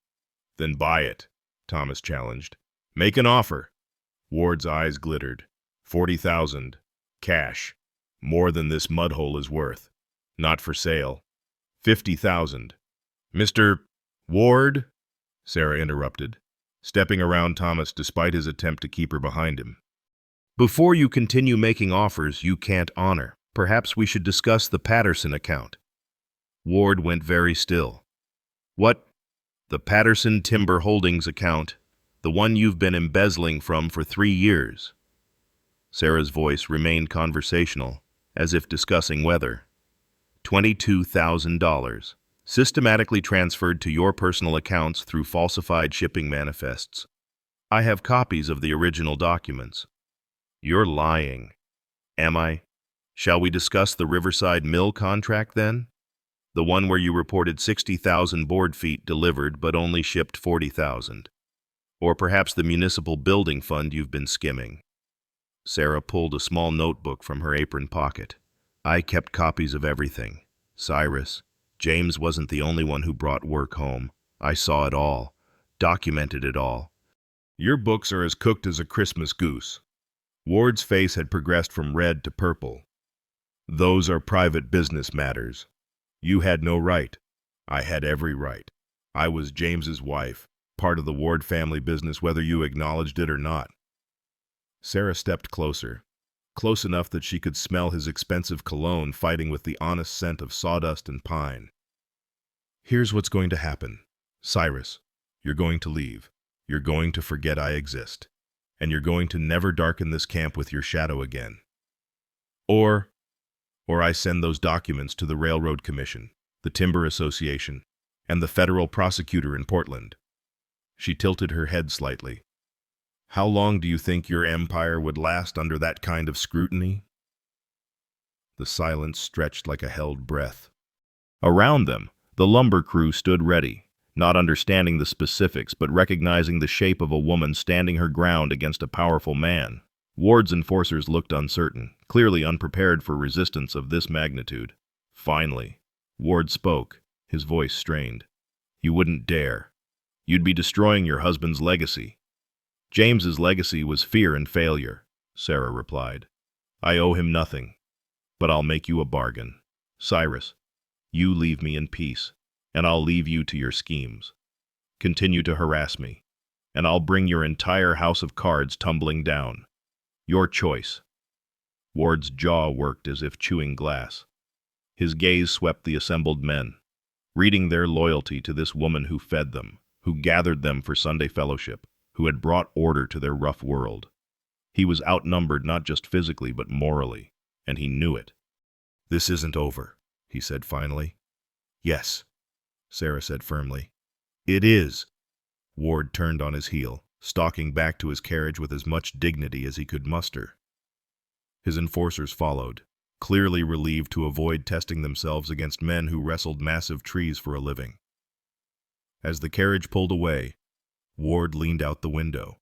"Then buy it," Thomas challenged. "Make an offer." Ward's eyes glittered. 40,000. Cash. More than this mudhole is worth. Not for sale. 50,000. "Mr. Ward?" Sarah interrupted, stepping around Thomas despite his attempt to keep her behind him. "Before you continue making offers you can't honor, perhaps we should discuss the Patterson account." Ward went very still. "What?" "The Patterson Timber Holdings account, the one you've been embezzling from for 3 years. Sarah's voice remained conversational, as if discussing weather. $22,000, systematically transferred to your personal accounts through falsified shipping manifests. I have copies of the original documents. You're lying. Am I? Shall we discuss the Riverside Mill contract then? The one where you reported 60,000 board feet delivered but only shipped 40,000. Or perhaps the municipal building fund you've been skimming." Sarah pulled a small notebook from her apron pocket. "I kept copies of everything. Cyrus, James wasn't the only one who brought work home. I saw it all, documented it all." "Your books are as cooked as a Christmas goose." Ward's face had progressed from red to purple. "Those are private business matters. You had no right. I had every right. I was James's wife, part of the Ward family business whether you acknowledged it or not." Sarah stepped closer, close enough that she could smell his expensive cologne fighting with the honest scent of sawdust and pine. "Here's what's going to happen. Cyrus, you're going to leave. You're going to forget I exist. And you're going to never darken this camp with your shadow again. Or I send those documents to the Railroad Commission, the Timber Association, and the federal prosecutor in Portland." She tilted her head slightly. "How long do you think your empire would last under that kind of scrutiny?" The silence stretched like a held breath. Around them, the lumber crew stood ready, not understanding the specifics but recognizing the shape of a woman standing her ground against a powerful man. Ward's enforcers looked uncertain, clearly unprepared for resistance of this magnitude. Finally, Ward spoke, his voice strained. "You wouldn't dare. You'd be destroying your husband's legacy." "James's legacy was fear and failure," Sarah replied. "I owe him nothing. But I'll make you a bargain. Cyrus, you leave me in peace, and I'll leave you to your schemes. Continue to harass me, and I'll bring your entire house of cards tumbling down. Your choice." Ward's jaw worked as if chewing glass. His gaze swept the assembled men, reading their loyalty to this woman who fed them, who gathered them for Sunday fellowship, who had brought order to their rough world. He was outnumbered not just physically but morally, and he knew it. "This isn't over," he said finally. "Yes," Sarah said firmly. "It is." Ward turned on his heel, stalking back to his carriage with as much dignity as he could muster. His enforcers followed, clearly relieved to avoid testing themselves against men who wrestled massive trees for a living. As the carriage pulled away, Ward leaned out the window.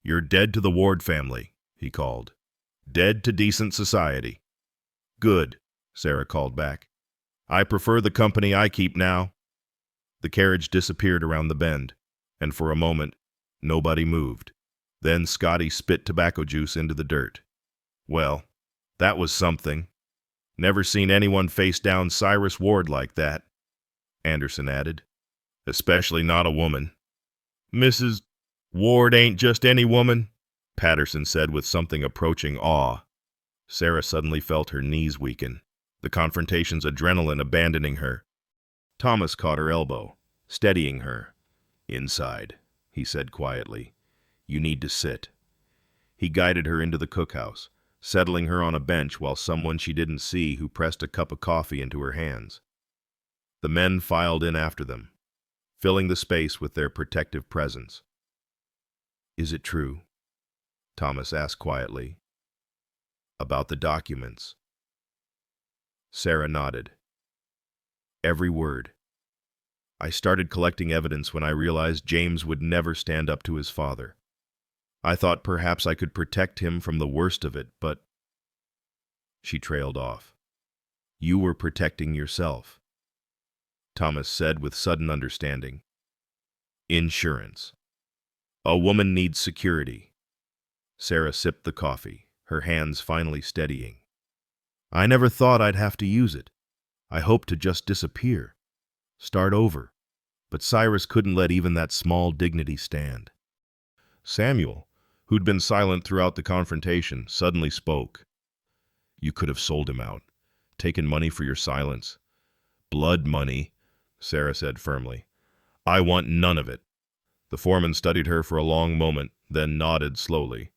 "You're dead to the Ward family," he called. "Dead to decent society." "Good," Sarah called back. "I prefer the company I keep now." The carriage disappeared around the bend, and for a moment, nobody moved. Then Scotty spit tobacco juice into the dirt. "Well, that was something. Never seen anyone face down Cyrus Ward like that," Anderson added. "Especially not a woman." "Mrs. Ward ain't just any woman," Patterson said with something approaching awe. Sarah suddenly felt her knees weaken, the confrontation's adrenaline abandoning her. Thomas caught her elbow, steadying her. "Inside," he said quietly. "You need to sit." He guided her into the cookhouse, settling her on a bench while someone she didn't see who pressed a cup of coffee into her hands. The men filed in after them. filling the space with their protective presence. "Is it true?" Thomas asked quietly. "About the documents?" Sarah nodded. "Every word. I started collecting evidence when I realized James would never stand up to his father. I thought perhaps I could protect him from the worst of it, but—" She trailed off. "You were protecting yourself," Thomas said with sudden understanding. "Insurance. A woman needs security." Sarah sipped the coffee, her hands finally steadying. "I never thought I'd have to use it. I hoped to just disappear. Start over." But Cyrus couldn't let even that small dignity stand. Samuel, who'd been silent throughout the confrontation, suddenly spoke. "You could have sold him out, taken money for your silence." "Blood money," Sarah said firmly. "I want none of it." The foreman studied her for a long moment, then nodded slowly.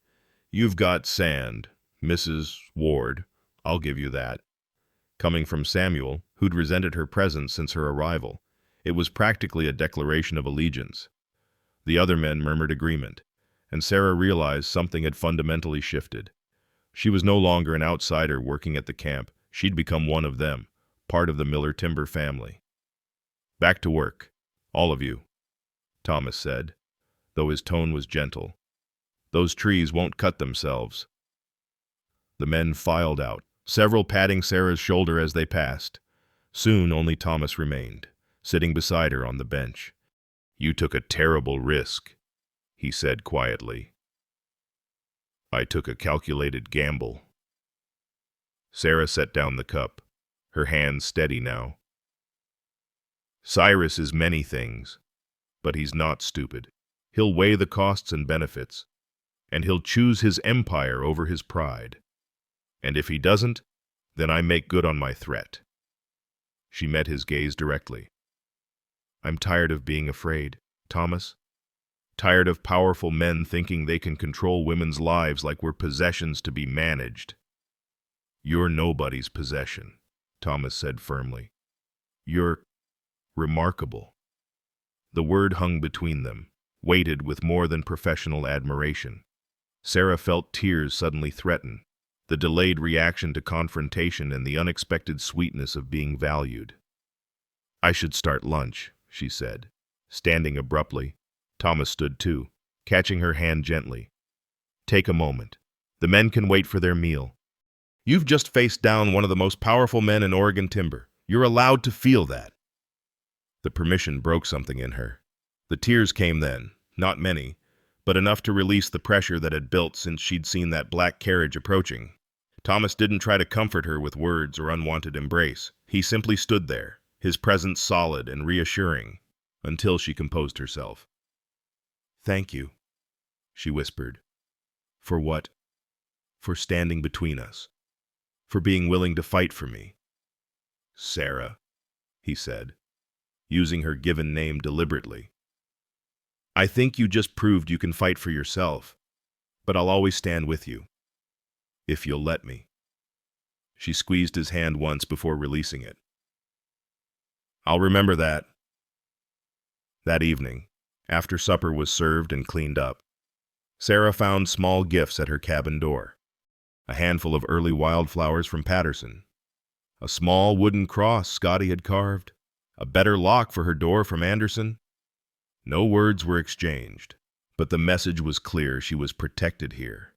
"You've got sand, Mrs. Ward. I'll give you that." Coming from Samuel, who'd resented her presence since her arrival, it was practically a declaration of allegiance. The other men murmured agreement, and Sarah realized something had fundamentally shifted. She was no longer an outsider working at the camp. She'd become one of them, part of the Miller timber family. "Back to work, all of you," Thomas said, though his tone was gentle. "Those trees won't cut themselves." The men filed out, several patting Sarah's shoulder as they passed. Soon only Thomas remained, sitting beside her on the bench. "You took a terrible risk," he said quietly. "I took a calculated gamble." Sarah set down the cup, her hands steady now. "Cyrus is many things, but he's not stupid. He'll weigh the costs and benefits, and he'll choose his empire over his pride. And if he doesn't, then I make good on my threat." She met his gaze directly. "I'm tired of being afraid, Thomas. Tired of powerful men thinking they can control women's lives like we're possessions to be managed." "You're nobody's possession," Thomas said firmly. "You're remarkable." The word hung between them, weighted with more than professional admiration. Sarah felt tears suddenly threaten, the delayed reaction to confrontation and the unexpected sweetness of being valued. "I should start lunch," she said. Standing abruptly, Thomas stood too, catching her hand gently. "Take a moment. The men can wait for their meal. You've just faced down one of the most powerful men in Oregon timber. You're allowed to feel that." The permission broke something in her. The tears came then, not many, but enough to release the pressure that had built since she'd seen that black carriage approaching. Thomas didn't try to comfort her with words or unwanted embrace. He simply stood there, his presence solid and reassuring, until she composed herself. "Thank you," she whispered. "For what?" "For standing between us. For being willing to fight for me." "Sarah," he said, using her given name deliberately. "I think you just proved you can fight for yourself, but I'll always stand with you. If you'll let me." She squeezed his hand once before releasing it. "I'll remember that." That evening, after supper was served and cleaned up, Sarah found small gifts at her cabin door. A handful of early wildflowers from Patterson, a small wooden cross Scotty had carved, a better lock for her door from Anderson. No words were exchanged, but the message was clear. She was protected here,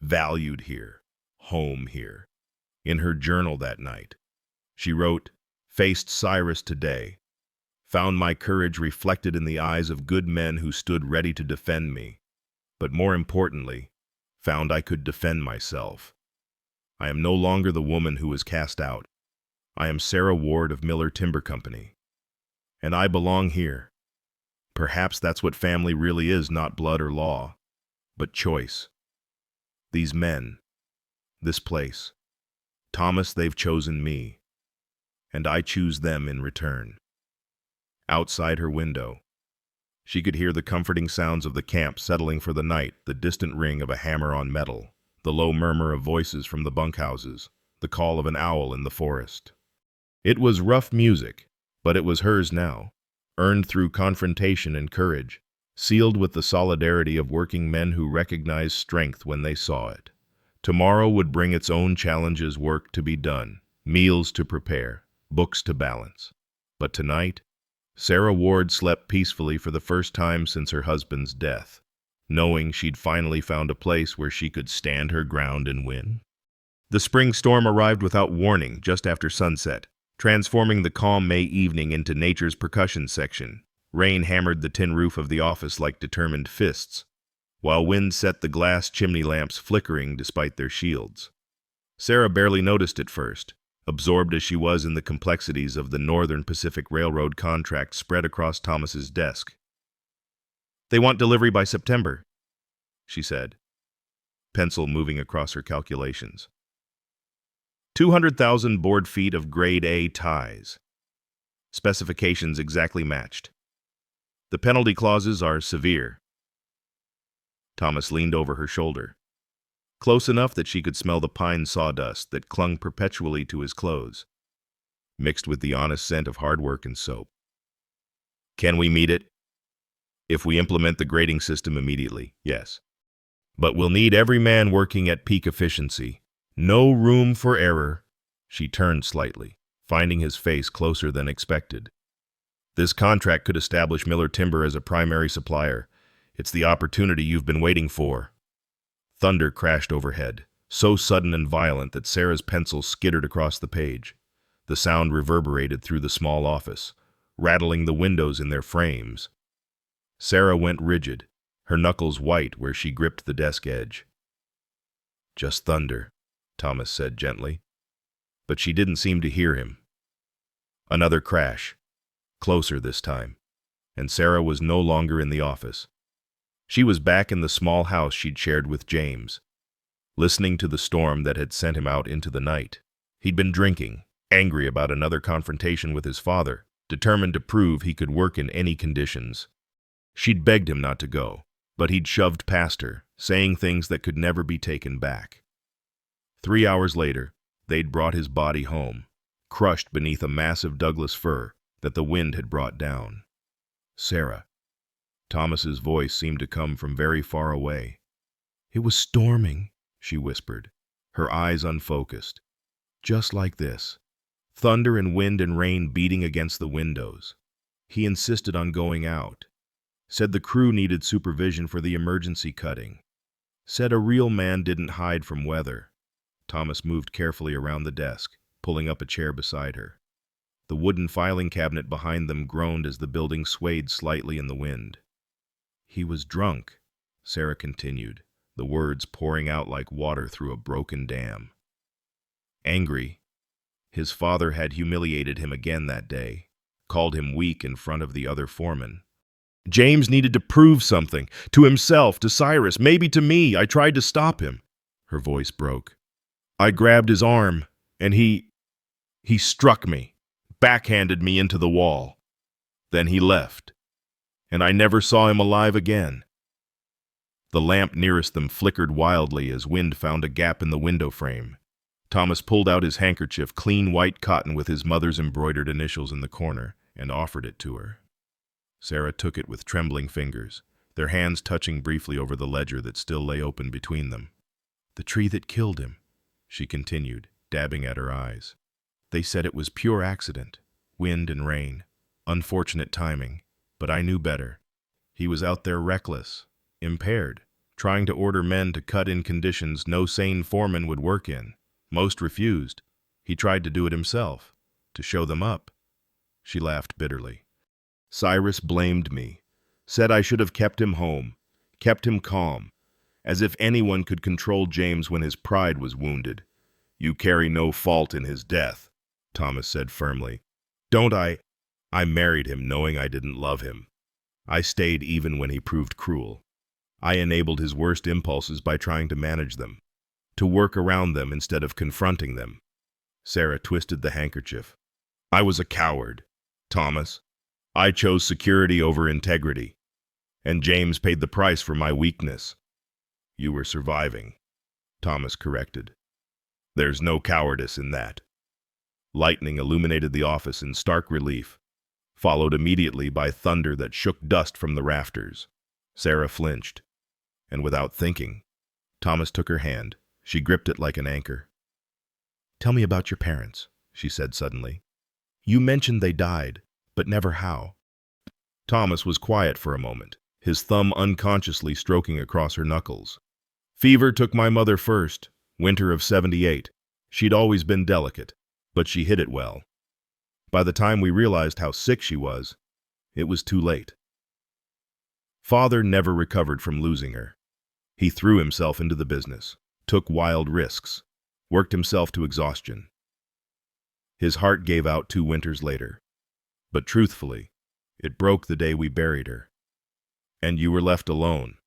valued here, home here. In her journal that night, she wrote, "Faced Cyrus today. Found my courage reflected in the eyes of good men who stood ready to defend me. But more importantly, found I could defend myself. I am no longer the woman who was cast out. I am Sarah Ward of Miller Timber Company. And I belong here. Perhaps that's what family really is, not blood or law, but choice. These men, this place, Thomas, they've chosen me, and I choose them in return." Outside her window, she could hear the comforting sounds of the camp settling for the night, the distant ring of a hammer on metal, the low murmur of voices from the bunkhouses, the call of an owl in the forest. It was rough music, but it was hers now, earned through confrontation and courage, sealed with the solidarity of working men who recognized strength when they saw it. Tomorrow would bring its own challenges, work to be done, meals to prepare, books to balance. But tonight, Sarah Ward slept peacefully for the first time since her husband's death, knowing she'd finally found a place where she could stand her ground and win. The spring storm arrived without warning just after sunset, transforming the calm May evening into nature's percussion section. Rain hammered the tin roof of the office like determined fists, while wind set the glass chimney lamps flickering despite their shields. Sarah barely noticed at first, absorbed as she was in the complexities of the Northern Pacific Railroad contract spread across Thomas's desk. "They want delivery by September," she said, pencil moving across her calculations. 200,000 board feet of grade A ties. Specifications exactly matched. The penalty clauses are severe. Thomas leaned over her shoulder, close enough that she could smell the pine sawdust that clung perpetually to his clothes, mixed with the honest scent of hard work and soap. "Can we meet it? If we implement the grading system immediately, yes. But we'll need every man working at peak efficiency. No room for error." She turned slightly, finding his face closer than expected. "This contract could establish Miller Timber as a primary supplier. It's the opportunity you've been waiting for." Thunder crashed overhead, so sudden and violent that Sarah's pencil skittered across the page. The sound reverberated through the small office, rattling the windows in their frames. Sarah went rigid, her knuckles white where she gripped the desk edge. "Just thunder," Thomas said gently. But she didn't seem to hear him. Another crash, closer this time, and Sarah was no longer in the office. She was back in the small house she'd shared with James, listening to the storm that had sent him out into the night. He'd been drinking, angry about another confrontation with his father, determined to prove he could work in any conditions. She'd begged him not to go, but he'd shoved past her, saying things that could never be taken back. 3 hours later, they'd brought his body home, crushed beneath a massive Douglas fir that the wind had brought down. "Sarah." Thomas's voice seemed to come from very far away. "It was storming," she whispered, her eyes unfocused. "Just like this. Thunder and wind and rain beating against the windows. He insisted on going out. Said the crew needed supervision for the emergency cutting. Said a real man didn't hide from weather." Thomas moved carefully around the desk, pulling up a chair beside her. The wooden filing cabinet behind them groaned as the building swayed slightly in the wind. "He was drunk," Sarah continued, the words pouring out like water through a broken dam. "Angry. His father had humiliated him again that day, called him weak in front of the other foreman. James needed to prove something, to himself, to Cyrus, maybe to me. I tried to stop him." Her voice broke. "I grabbed his arm, and he struck me, backhanded me into the wall. Then he left, and I never saw him alive again." The lamp nearest them flickered wildly as wind found a gap in the window frame. Thomas pulled out his handkerchief, clean white cotton with his mother's embroidered initials in the corner, and offered it to her. Sarah took it with trembling fingers, their hands touching briefly over the ledger that still lay open between them. "The tree that killed him," she continued, dabbing at her eyes. "They said it was pure accident, wind and rain, unfortunate timing, but I knew better. He was out there reckless, impaired, trying to order men to cut in conditions no sane foreman would work in. Most refused. He tried to do it himself, to show them up." She laughed bitterly. "Cyrus blamed me, said I should have kept him home, kept him calm, as if anyone could control James when his pride was wounded. You carry no fault in his death," Thomas said firmly. "Don't I? I married him knowing I didn't love him. I stayed even when he proved cruel. I enabled his worst impulses by trying to manage them, to work around them instead of confronting them." Sarah twisted the handkerchief. "I was a coward, Thomas. I chose security over integrity, and James paid the price for my weakness." "You were surviving," Thomas corrected. "There's no cowardice in that." Lightning illuminated the office in stark relief. followed immediately by thunder that shook dust from the rafters. Sarah flinched, and without thinking, Thomas took her hand. She gripped it like an anchor. "Tell me about your parents," she said suddenly. "You mentioned they died, but never how." Thomas was quiet for a moment, his thumb unconsciously stroking across her knuckles. "Fever took my mother first, winter of '78. She'd always been delicate, but she hid it well. By the time we realized how sick she was, it was too late. Father never recovered from losing her. He threw himself into the business, took wild risks, worked himself to exhaustion. His heart gave out 2 winters later. But truthfully, it broke the day we buried her. And you were left alone.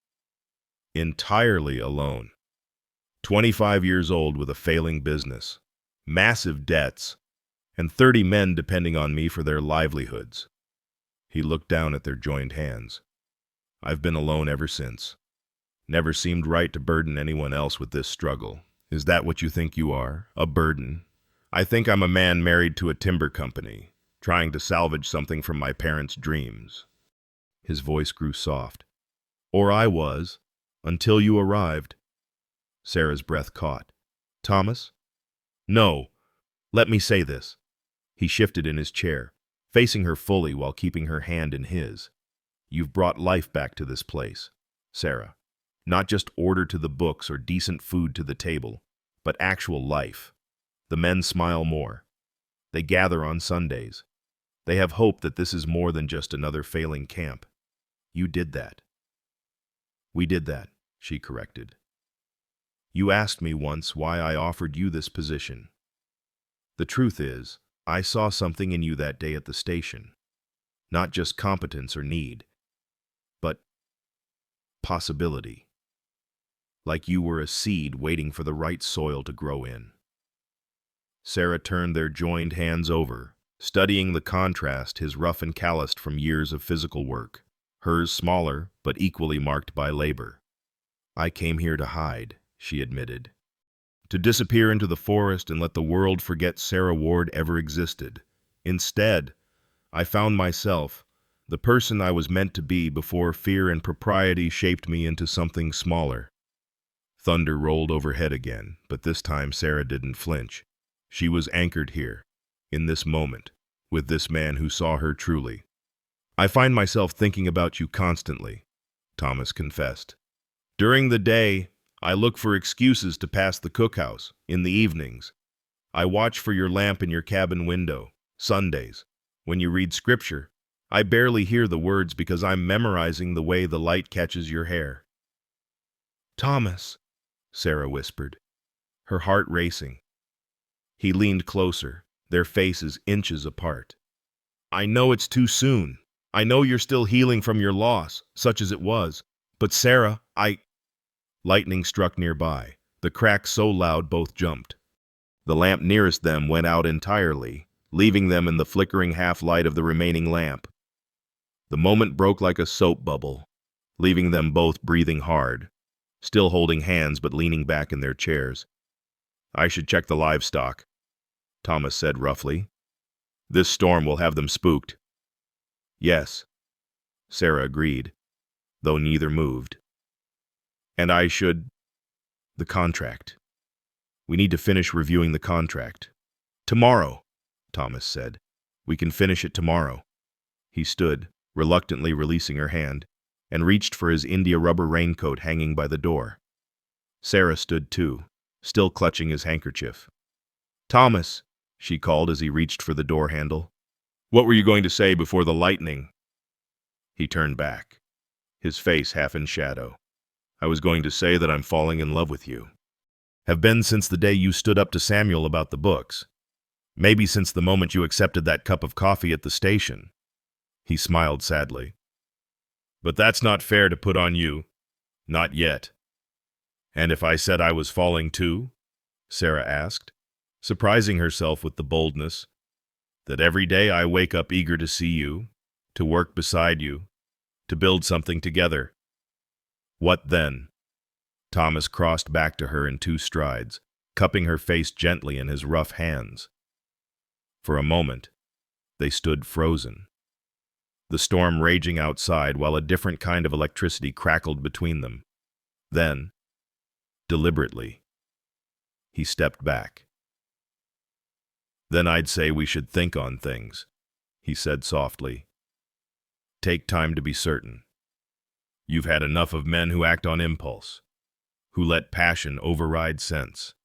Entirely alone. 25 years old with a failing business, massive debts, and 30 men depending on me for their livelihoods." He looked down at their joined hands. "I've been alone ever since. Never seemed right to burden anyone else with this struggle. Is that what you think you are? A burden? I think I'm a man married to a timber company, trying to salvage something from my parents' dreams." His voice grew soft. "Or I was, until you arrived." Sarah's breath caught. "Thomas? No, let me say this." He shifted in his chair, facing her fully while keeping her hand in his. "You've brought life back to this place, Sarah. Not just order to the books or decent food to the table, but actual life. The men smile more. They gather on Sundays. They have hope that this is more than just another failing camp. You did that." "We did that," she corrected. "You asked me once why I offered you this position. The truth is, I saw something in you that day at the station. Not just competence or need, but possibility. Like you were a seed waiting for the right soil to grow in." Sarah turned their joined hands over, studying the contrast, his rough and calloused from years of physical work, hers smaller but equally marked by labor. "I came here to hide," she admitted. "To disappear into the forest and let the world forget Sarah Ward ever existed. Instead, I found myself, the person I was meant to be before fear and propriety shaped me into something smaller." Thunder rolled overhead again, but this time Sarah didn't flinch. She was anchored here, in this moment, with this man who saw her truly. "I find myself thinking about you constantly," Thomas confessed. "During the day, I look for excuses to pass the cookhouse. In the evenings, I watch for your lamp in your cabin window. Sundays, when you read scripture, I barely hear the words because I'm memorizing the way the light catches your hair." "Thomas," Sarah whispered, her heart racing. He leaned closer, their faces inches apart. "I know it's too soon. I know you're still healing from your loss, such as it was. But Sarah, Lightning struck nearby, the crack so loud both jumped. The lamp nearest them went out entirely, leaving them in the flickering half-light of the remaining lamp. The moment broke like a soap bubble, leaving them both breathing hard, still holding hands but leaning back in their chairs. "I should check the livestock," Thomas said roughly. "This storm will have them spooked." "Yes," Sarah agreed, though neither moved. "And I should... the contract. We need to finish reviewing the contract." "Tomorrow," Thomas said. "We can finish it tomorrow." He stood, reluctantly releasing her hand, and reached for his India rubber raincoat hanging by the door. Sarah stood too, still clutching his handkerchief. "Thomas," she called as he reached for the door handle. "What were you going to say before the lightning?" He turned back, his face half in shadow. "I was going to say that I'm falling in love with you. Have been since the day you stood up to Samuel about the books. Maybe since the moment you accepted that cup of coffee at the station." He smiled sadly. "But that's not fair to put on you. Not yet." "And if I said I was falling too?" Sarah asked, surprising herself with the boldness. "That every day I wake up eager to see you, to work beside you, to build something together." "What then?" Thomas crossed back to her in 2 strides, cupping her face gently in his rough hands. For a moment, they stood frozen. the storm raging outside while a different kind of electricity crackled between them. Then, deliberately, he stepped back. "Then I'd say we should think on things," he said softly. "Take time to be certain. You've had enough of men who act on impulse, who let passion override sense.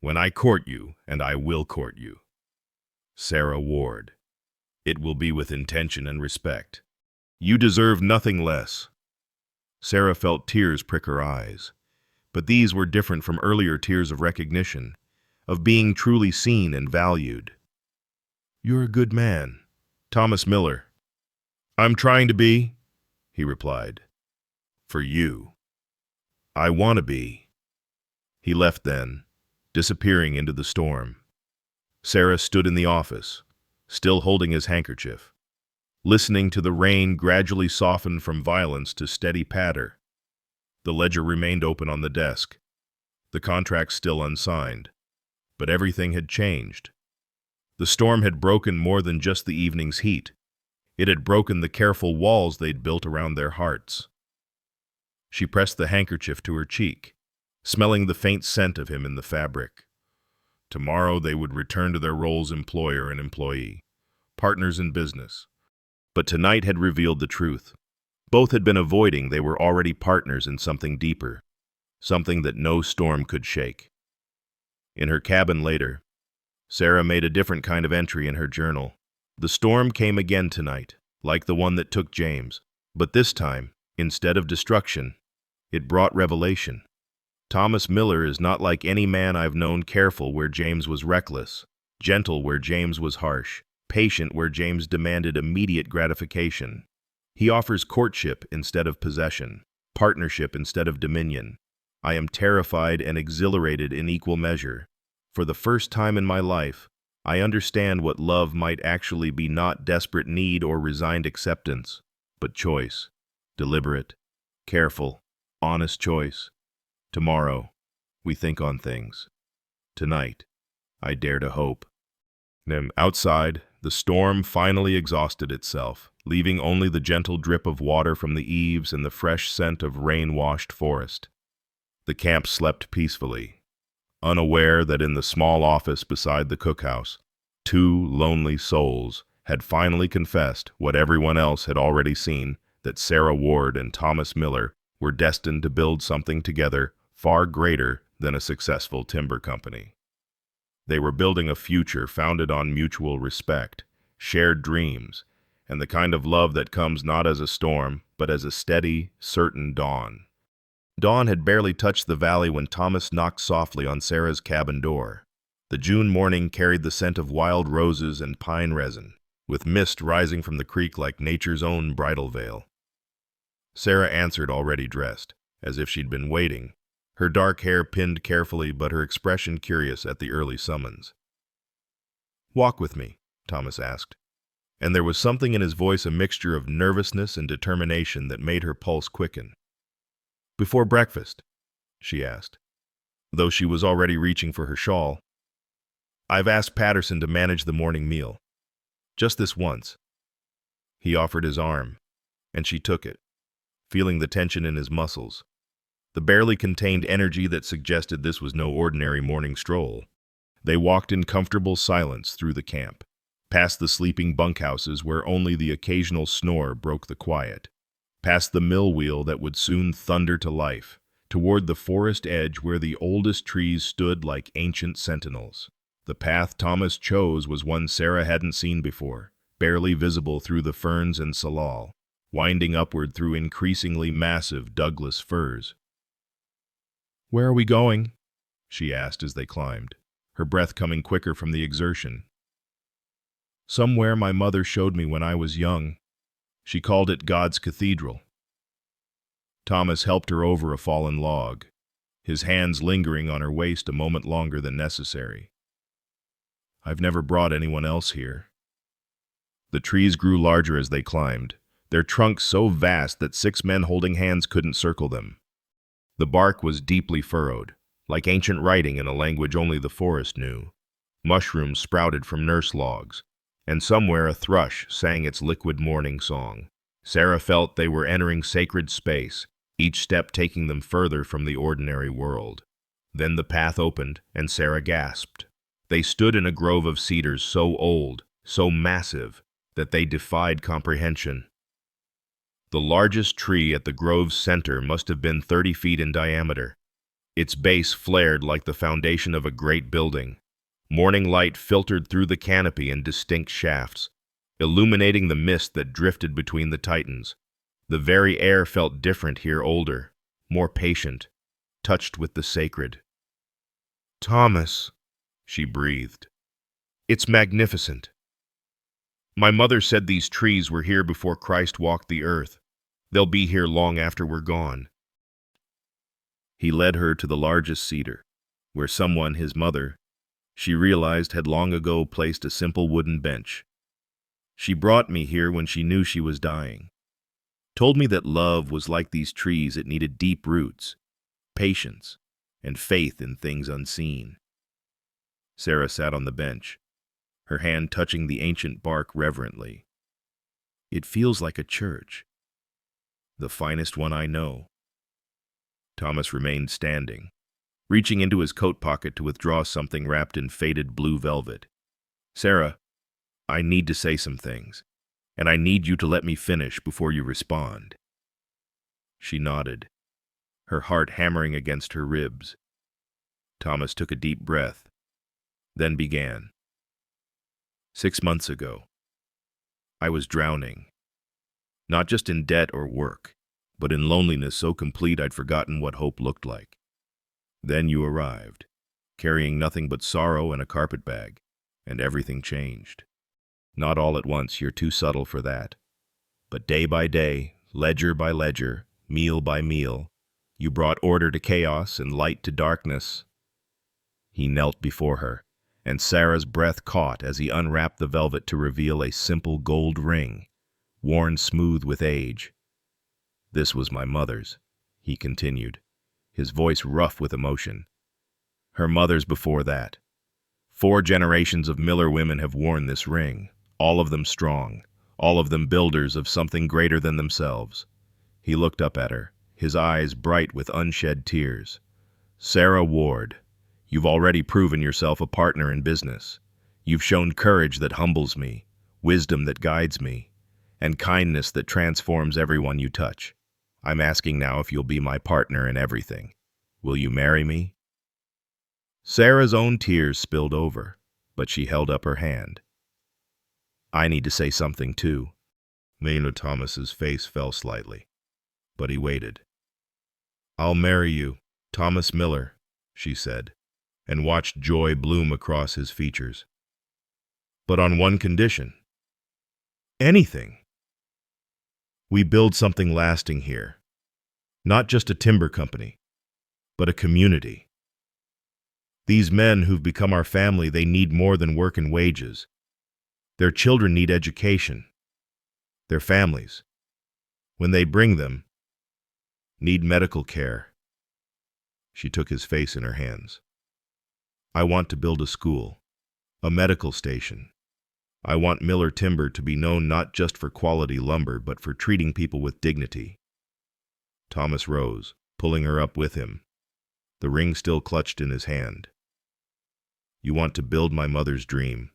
When I court you, and I will court you, Sarah Ward, it will be with intention and respect. You deserve nothing less." Sarah felt tears prick her eyes, but these were different from earlier tears of recognition, of being truly seen and valued. "You're a good man, Thomas Miller." "I'm trying to be," he replied. "For you. I want to be." He left then, disappearing into the storm. Sarah stood in the office, still holding his handkerchief, listening to the rain gradually soften from violence to steady patter. The ledger remained open on the desk, the contract still unsigned, but everything had changed. The storm had broken more than just the evening's heat. It had broken the careful walls they'd built around their hearts. She pressed the handkerchief to her cheek, smelling the faint scent of him in the fabric. Tomorrow they would return to their roles employer and employee, partners in business. But tonight had revealed the truth. Both had been avoiding they were already partners in something deeper, something that no storm could shake. In her cabin later, Sarah made a different kind of entry in her journal. The storm came again tonight, like the one that took James. But this time, instead of destruction, it brought revelation. Thomas Miller is not like any man I've known, careful where James was reckless, gentle where James was harsh, patient where James demanded immediate gratification. He offers courtship instead of possession, partnership instead of dominion. I am terrified and exhilarated in equal measure. For the first time in my life, I understand what love might actually be, not desperate need or resigned acceptance, but choice, deliberate, careful, honest choice. Tomorrow, we think on things. Tonight, I dare to hope. Outside, the storm finally exhausted itself, leaving only the gentle drip of water from the eaves and the fresh scent of rain-washed forest. The camp slept peacefully, unaware that in the small office beside the cookhouse, two lonely souls had finally confessed what everyone else had already seen, that Sarah Ward and Thomas Miller were destined to build something together far greater than a successful timber company. They were building a future founded on mutual respect, shared dreams, and the kind of love that comes not as a storm, but as a steady, certain dawn. Dawn had barely touched the valley when Thomas knocked softly on Sarah's cabin door. The June morning carried the scent of wild roses and pine resin, with mist rising from the creek like nature's own bridal veil. Sarah answered, already dressed, as if she'd been waiting, her dark hair pinned carefully but her expression curious at the early summons. "Walk with me," Thomas asked, and there was something in his voice, a mixture of nervousness and determination, that made her pulse quicken. "Before breakfast?" she asked, though she was already reaching for her shawl. "I've asked Patterson to manage the morning meal. Just this once." He offered his arm, and she took it, feeling the tension in his muscles, the barely contained energy that suggested this was no ordinary morning stroll. They walked in comfortable silence through the camp, past the sleeping bunkhouses where only the occasional snore broke the quiet, past the mill wheel that would soon thunder to life, toward the forest edge where the oldest trees stood like ancient sentinels. The path Thomas chose was one Sarah hadn't seen before, barely visible through the ferns and salal, winding upward through increasingly massive Douglas firs. "Where are we going?" she asked as they climbed, her breath coming quicker from the exertion. "Somewhere my mother showed me when I was young. She called it God's Cathedral." Thomas helped her over a fallen log, his hands lingering on her waist a moment longer than necessary. "I've never brought anyone else here." The trees grew larger as they climbed, their trunks so vast that 6 men holding hands couldn't circle them. The bark was deeply furrowed, like ancient writing in a language only the forest knew. Mushrooms sprouted from nurse logs, and somewhere a thrush sang its liquid morning song. Sarah felt they were entering sacred space, each step taking them further from the ordinary world. Then the path opened, and Sarah gasped. They stood in a grove of cedars so old, so massive, that they defied comprehension. The largest tree at the grove's center must have been 30 feet in diameter. Its base flared like the foundation of a great building. Morning light filtered through the canopy in distinct shafts, illuminating the mist that drifted between the titans. The very air felt different here, older, more patient, touched with the sacred. "Thomas," she breathed. "It's magnificent. My mother said these trees were here before Christ walked the earth. They'll be here long after we're gone." He led her to the largest cedar, where someone, his mother, she realized had long ago placed a simple wooden bench. "She brought me here when she knew she was dying. Told me that love was like these trees, it needed deep roots, patience, and faith in things unseen." Sarah sat on the bench, her hand touching the ancient bark reverently. "It feels like a church. The finest one I know." Thomas remained standing, reaching into his coat pocket to withdraw something wrapped in faded blue velvet. "Sarah, I need to say some things, and I need you to let me finish before you respond." She nodded, her heart hammering against her ribs. Thomas took a deep breath, then began. 6 months ago, I was drowning, not just in debt or work, but in loneliness so complete I'd forgotten what hope looked like. Then you arrived, carrying nothing but sorrow and a carpetbag, and everything changed. Not all at once, you're too subtle for that. But day by day, ledger by ledger, meal by meal, you brought order to chaos and light to darkness. He knelt before her, and Sarah's breath caught as he unwrapped the velvet to reveal a simple gold ring, worn smooth with age. "This was my mother's," he continued, his voice rough with emotion. "Her mother's before that. 4 generations of Miller women have worn this ring, all of them strong, all of them builders of something greater than themselves." He looked up at her, his eyes bright with unshed tears. "Sarah Ward, you've already proven yourself a partner in business. You've shown courage that humbles me, wisdom that guides me, and kindness that transforms everyone you touch. I'm asking now if you'll be my partner in everything. Will you marry me?" Sarah's own tears spilled over, but she held up her hand. "I need to say something too." Maynard Thomas's face fell slightly, but he waited. "I'll marry you, Thomas Miller," she said, and watched joy bloom across his features. "But on one condition." "Anything." "We build something lasting here. Not just a timber company, but a community. These men who've become our family, they need more than work and wages. Their children need education. Their families, when they bring them, need medical care." She took his face in her hands. "I want to build a school, a medical station. I want Miller Timber to be known not just for quality lumber, but for treating people with dignity." Thomas rose, pulling her up with him, the ring still clutched in his hand. "You want to build my mother's dream.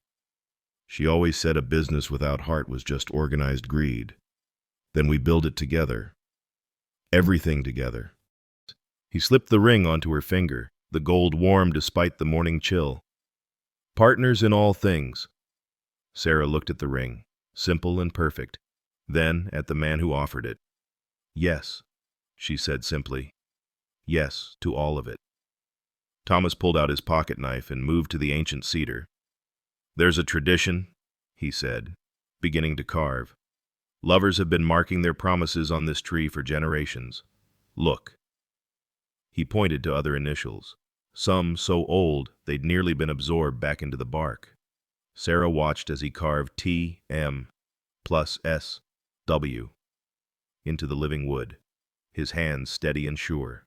She always said a business without heart was just organized greed. Then we build it together. Everything together." He slipped the ring onto her finger, the gold warm despite the morning chill. "Partners in all things." Sarah looked at the ring, simple and perfect, then at the man who offered it. "Yes," she said simply. "Yes, to all of it." Thomas pulled out his pocket knife and moved to the ancient cedar. "There's a tradition," he said, beginning to carve. "Lovers have been marking their promises on this tree for generations. Look." He pointed to other initials, some so old they'd nearly been absorbed back into the bark. Sarah watched as he carved T.M. plus S.W. into the living wood, his hands steady and sure.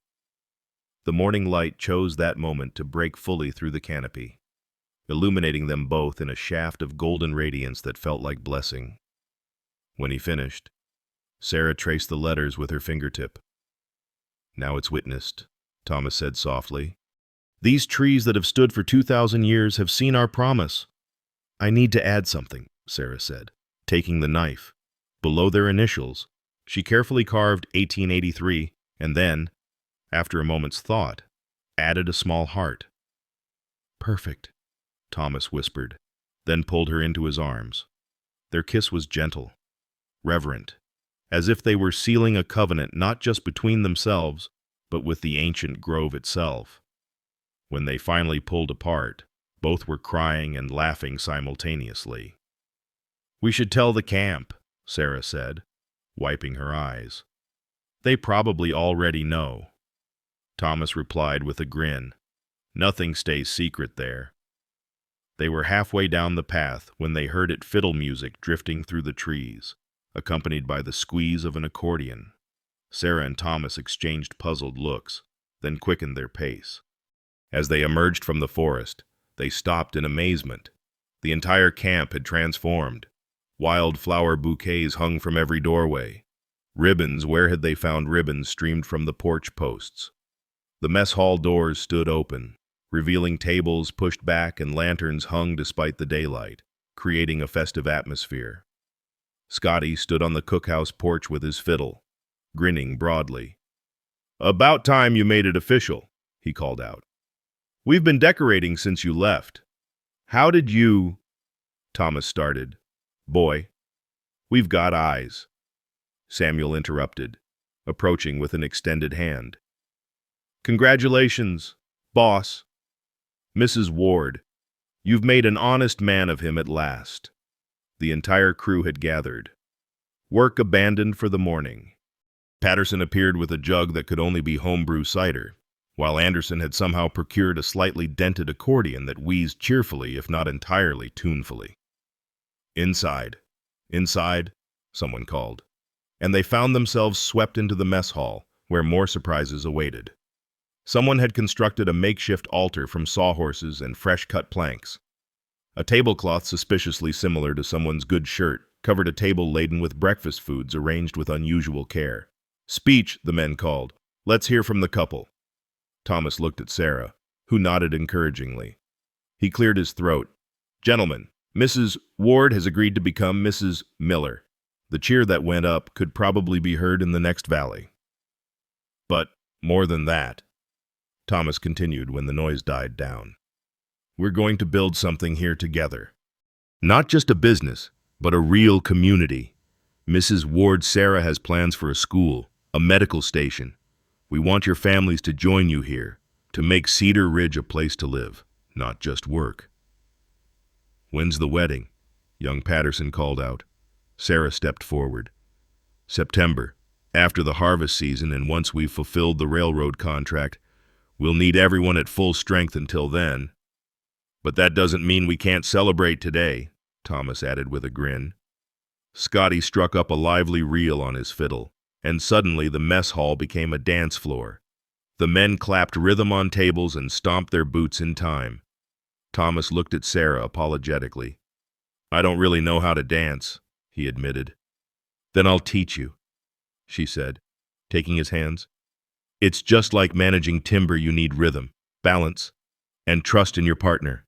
The morning light chose that moment to break fully through the canopy. illuminating them both in a shaft of golden radiance that felt like blessing. When he finished, Sarah traced the letters with her fingertip. "Now it's witnessed," Thomas said softly. "These trees that have stood for 2,000 years have seen our promise." "I need to add something," Sarah said, taking the knife. Below their initials, she carefully carved 1883 and then, after a moment's thought, added a small heart. "Perfect," Thomas whispered, then pulled her into his arms. Their kiss was gentle, reverent, as if they were sealing a covenant not just between themselves, but with the ancient grove itself. When they finally pulled apart, both were crying and laughing simultaneously. "We should tell the camp," Sarah said, wiping her eyes. "They probably already know." Thomas replied with a grin. "Nothing stays secret there." They were halfway down the path when they heard it fiddle music drifting through the trees, accompanied by the squeeze of an accordion. Sarah and Thomas exchanged puzzled looks, then quickened their pace. As they emerged from the forest, they stopped in amazement. The entire camp had transformed. Wild flower bouquets hung from every doorway. Ribbons, where had they found ribbons, streamed from the porch posts. The mess hall doors stood open, revealing tables pushed back and lanterns hung despite the daylight, creating a festive atmosphere. Scotty stood on the cookhouse porch with his fiddle, grinning broadly. "About time you made it official," he called out. "We've been decorating since you left." "How did you—" Thomas started. "Boy, we've got eyes," Samuel interrupted, approaching with an extended hand. "Congratulations, boss. Mrs. Ward, you've made an honest man of him at last." The entire crew had gathered. Work abandoned for the morning. Patterson appeared with a jug that could only be homebrew cider, while Anderson had somehow procured a slightly dented accordion that wheezed cheerfully, if not entirely tunefully. Inside, someone called, and they found themselves swept into the mess hall, where more surprises awaited. Someone had constructed a makeshift altar from sawhorses and fresh-cut planks. A tablecloth suspiciously similar to someone's good shirt covered a table laden with breakfast foods arranged with unusual care. "Speech," the men called. "Let's hear from the couple." Thomas looked at Sarah, who nodded encouragingly. He cleared his throat. "Gentlemen, Mrs. Ward has agreed to become Mrs. Miller." The cheer that went up could probably be heard in the next valley. "But more than that," Thomas continued when the noise died down. "We're going to build something here together. Not just a business, but a real community. Mrs. Ward Sarah has plans for a school, a medical station. We want your families to join you here, to make Cedar Ridge a place to live, not just work." "When's the wedding?" young Patterson called out. Sarah stepped forward. "September, after the harvest season, and once we've fulfilled the railroad contract. We'll need everyone at full strength until then." "But that doesn't mean we can't celebrate today," Thomas added with a grin. Scotty struck up a lively reel on his fiddle, and suddenly the mess hall became a dance floor. The men clapped rhythm on tables and stomped their boots in time. Thomas looked at Sarah apologetically. "I don't really know how to dance," he admitted. "Then I'll teach you," she said, taking his hands. "It's just like managing timber. You need rhythm, balance, and trust in your partner."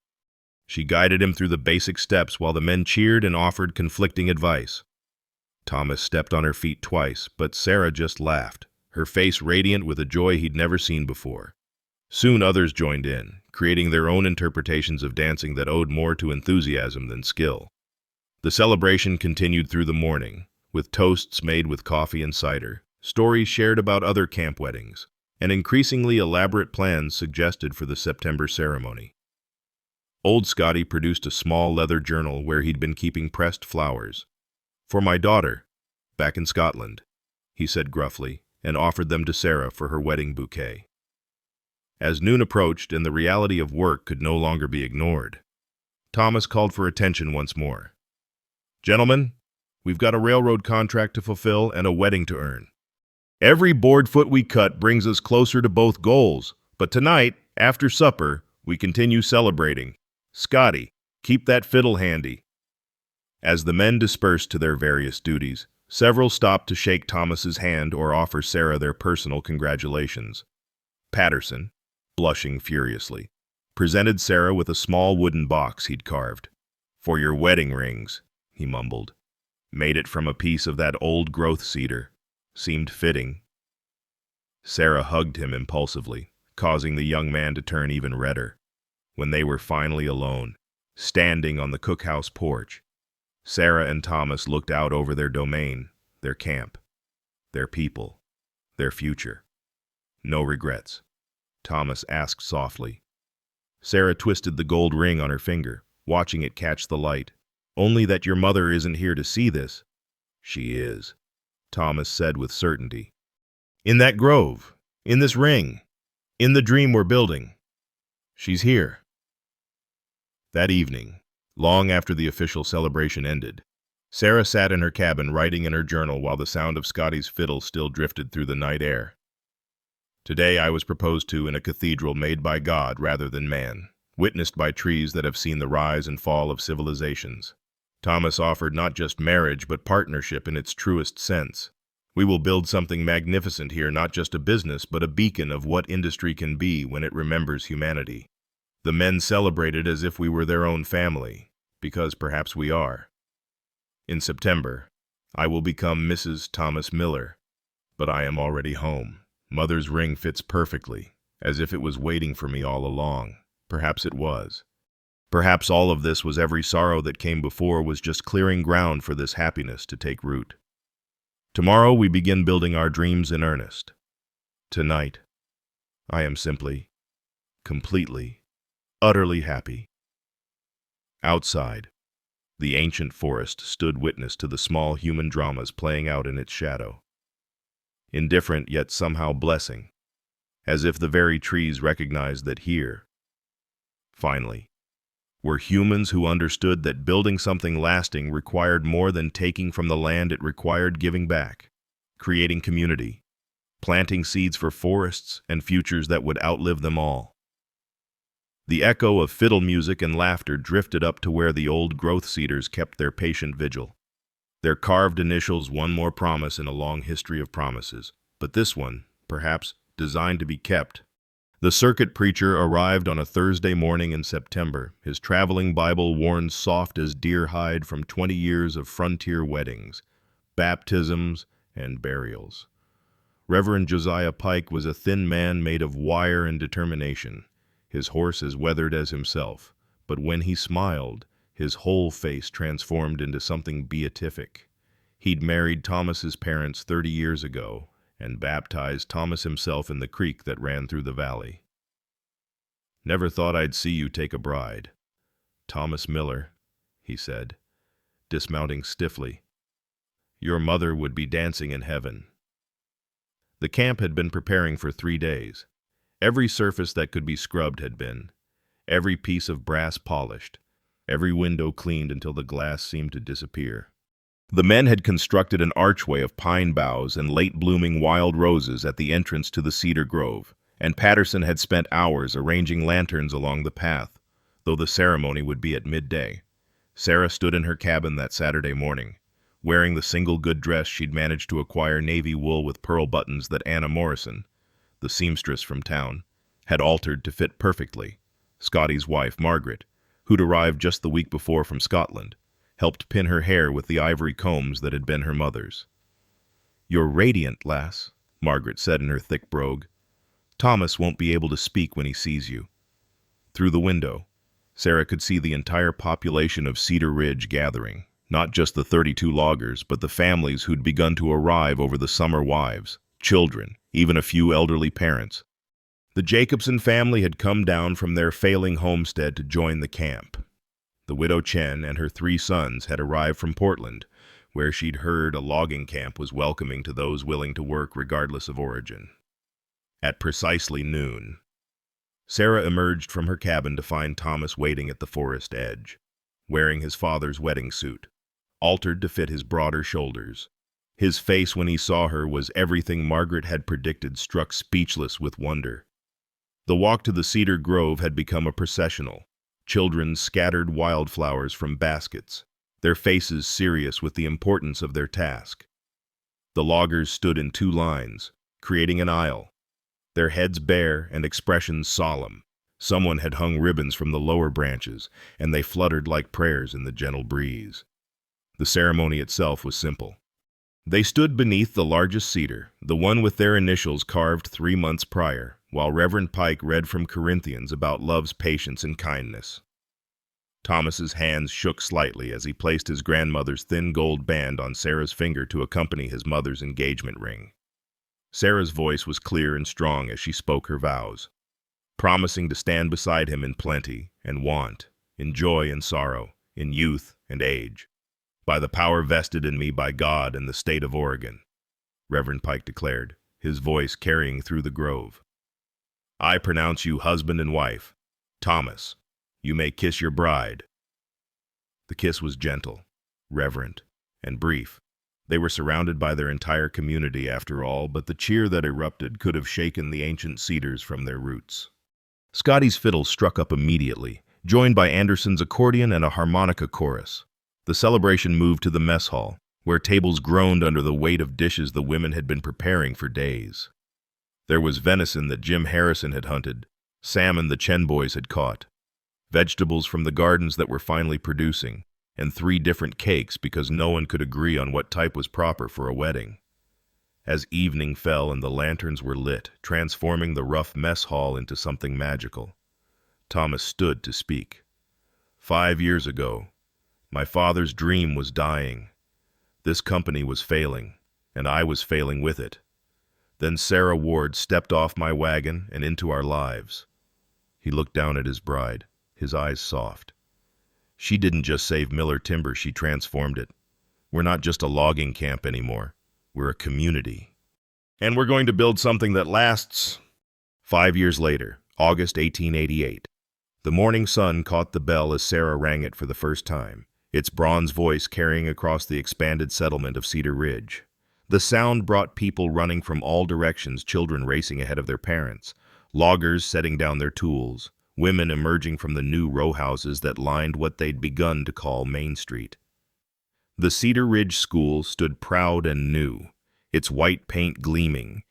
She guided him through the basic steps while the men cheered and offered conflicting advice. Thomas stepped on her feet twice, but Sarah just laughed, her face radiant with a joy he'd never seen before. Soon others joined in, creating their own interpretations of dancing that owed more to enthusiasm than skill. The celebration continued through the morning, with toasts made with coffee and cider, stories shared about other camp weddings, and increasingly elaborate plans suggested for the September ceremony. Old Scotty produced a small leather journal where he'd been keeping pressed flowers. "For my daughter, back in Scotland," he said gruffly, and offered them to Sarah for her wedding bouquet. As noon approached and the reality of work could no longer be ignored, Thomas called for attention once more. "Gentlemen, we've got a railroad contract to fulfill and a wedding to earn. Every board foot we cut brings us closer to both goals, but tonight, after supper, we continue celebrating. Scotty, keep that fiddle handy." As the men dispersed to their various duties, several stopped to shake Thomas's hand or offer Sarah their personal congratulations. Patterson, blushing furiously, presented Sarah with a small wooden box he'd carved. "For your wedding rings," he mumbled. "Made it from a piece of that old growth cedar. Seemed fitting." Sarah hugged him impulsively, causing the young man to turn even redder. When they were finally alone, standing on the cookhouse porch, Sarah and Thomas looked out over their domain, their camp, their people, their future. "No regrets?" Thomas asked softly. Sarah twisted the gold ring on her finger, watching it catch the light. "Only that your mother isn't here to see this." "She is," Thomas said with certainty. "In that grove, in this ring, in the dream we're building. She's here." That evening, long after the official celebration ended, Sarah sat in her cabin writing in her journal while the sound of Scotty's fiddle still drifted through the night air. "Today I was proposed to in a cathedral made by God rather than man, witnessed by trees that have seen the rise and fall of civilizations. Thomas offered not just marriage but partnership in its truest sense. We will build something magnificent here, not just a business but a beacon of what industry can be when it remembers humanity." The men celebrated as if we were their own family, because perhaps we are. "In September, I will become Mrs. Thomas Miller, but I am already home. Mother's ring fits perfectly, as if it was waiting for me all along. Perhaps it was. Perhaps all of this was every sorrow that came before was just clearing ground for this happiness to take root. Tomorrow we begin building our dreams in earnest. Tonight, I am simply, completely, utterly happy." Outside, the ancient forest stood witness to the small human dramas playing out in its shadow. Indifferent yet somehow blessing, as if the very trees recognized that here, finally, were humans who understood that building something lasting required more than taking from the land. It required giving back, creating community, planting seeds for forests and futures that would outlive them all. The echo of fiddle music and laughter drifted up to where the old growth cedars kept their patient vigil. Their carved initials, one more promise in a long history of promises, but this one, perhaps, designed to be kept. The circuit preacher arrived on a Thursday morning in September, his traveling Bible worn soft as deer hide from 20 years of frontier weddings, baptisms, and burials. Reverend Josiah Pike was a thin man made of wire and determination, his horse as weathered as himself, but when he smiled, his whole face transformed into something beatific. He'd married Thomas's parents 30 years ago and baptized Thomas himself in the creek that ran through the valley. "Never thought I'd see you take a bride, Thomas Miller," he said, dismounting stiffly. "Your mother would be dancing in heaven." The camp had been preparing for 3 days. Every surface that could be scrubbed had been, every piece of brass polished, every window cleaned until the glass seemed to disappear. The men had constructed an archway of pine boughs and late-blooming wild roses at the entrance to the cedar grove, and Patterson had spent hours arranging lanterns along the path, though the ceremony would be at midday. Sarah stood in her cabin that Saturday morning, wearing the single good dress she'd managed to acquire navy wool with pearl buttons that Anna Morrison, the seamstress from town, had altered to fit perfectly. Scotty's wife, Margaret, who'd arrived just the week before from Scotland, helped pin her hair with the ivory combs that had been her mother's. "You're radiant, lass," Margaret said in her thick brogue. "Thomas won't be able to speak when he sees you." Through the window, Sarah could see the entire population of Cedar Ridge gathering, not just the 32 loggers, but the families who'd begun to arrive over the summer, wives, children, even a few elderly parents. The Jacobson family had come down from their failing homestead to join the camp. The widow Chen and her 3 sons had arrived from Portland, where she'd heard a logging camp was welcoming to those willing to work regardless of origin. At precisely noon, Sarah emerged from her cabin to find Thomas waiting at the forest edge, wearing his father's wedding suit, altered to fit his broader shoulders. His face when he saw her was everything Margaret had predicted, struck speechless with wonder. The walk to the cedar grove had become a processional, Children scattered wildflowers from baskets, their faces serious with the importance of their task. The loggers stood in 2 lines, creating an aisle, their heads bare and expressions solemn. Someone had hung ribbons from the lower branches, and they fluttered like prayers in the gentle breeze. The ceremony itself was simple. They stood beneath the largest cedar, the one with their initials carved 3 months prior, while Reverend Pike read from Corinthians about love's patience and kindness. Thomas's hands shook slightly as he placed his grandmother's thin gold band on Sarah's finger to accompany his mother's engagement ring. Sarah's voice was clear and strong as she spoke her vows, promising to stand beside him in plenty and want, in joy and sorrow, in youth and age. By the power vested in me by God and the state of Oregon, Reverend Pike declared, his voice carrying through the grove. I pronounce you husband and wife. Thomas, you may kiss your bride. The kiss was gentle, reverent, and brief. They were surrounded by their entire community after all, but the cheer that erupted could have shaken the ancient cedars from their roots. Scotty's fiddle struck up immediately, joined by Anderson's accordion and a harmonica chorus. The celebration moved to the mess hall, where tables groaned under the weight of dishes the women had been preparing for days. There was venison that Jim Harrison had hunted, salmon the Chen boys had caught, vegetables from the gardens that were finally producing, and 3 different cakes because no one could agree on what type was proper for a wedding. As evening fell and the lanterns were lit, transforming the rough mess hall into something magical, Thomas stood to speak. 5 years ago, my father's dream was dying. This company was failing, and I was failing with it. Then Sarah Ward stepped off my wagon and into our lives. He looked down at his bride, his eyes soft. She didn't just save Miller Timber, she transformed it. We're not just a logging camp anymore. We're a community. And we're going to build something that lasts. 5 years later, August 1888. The morning sun caught the bell as Sarah rang it for the first time, its bronze voice carrying across the expanded settlement of Cedar Ridge. The sound brought people running from all directions, children racing ahead of their parents, loggers setting down their tools, women emerging from the new row houses that lined what they'd begun to call Main Street. The Cedar Ridge School stood proud and new, its white paint gleaming,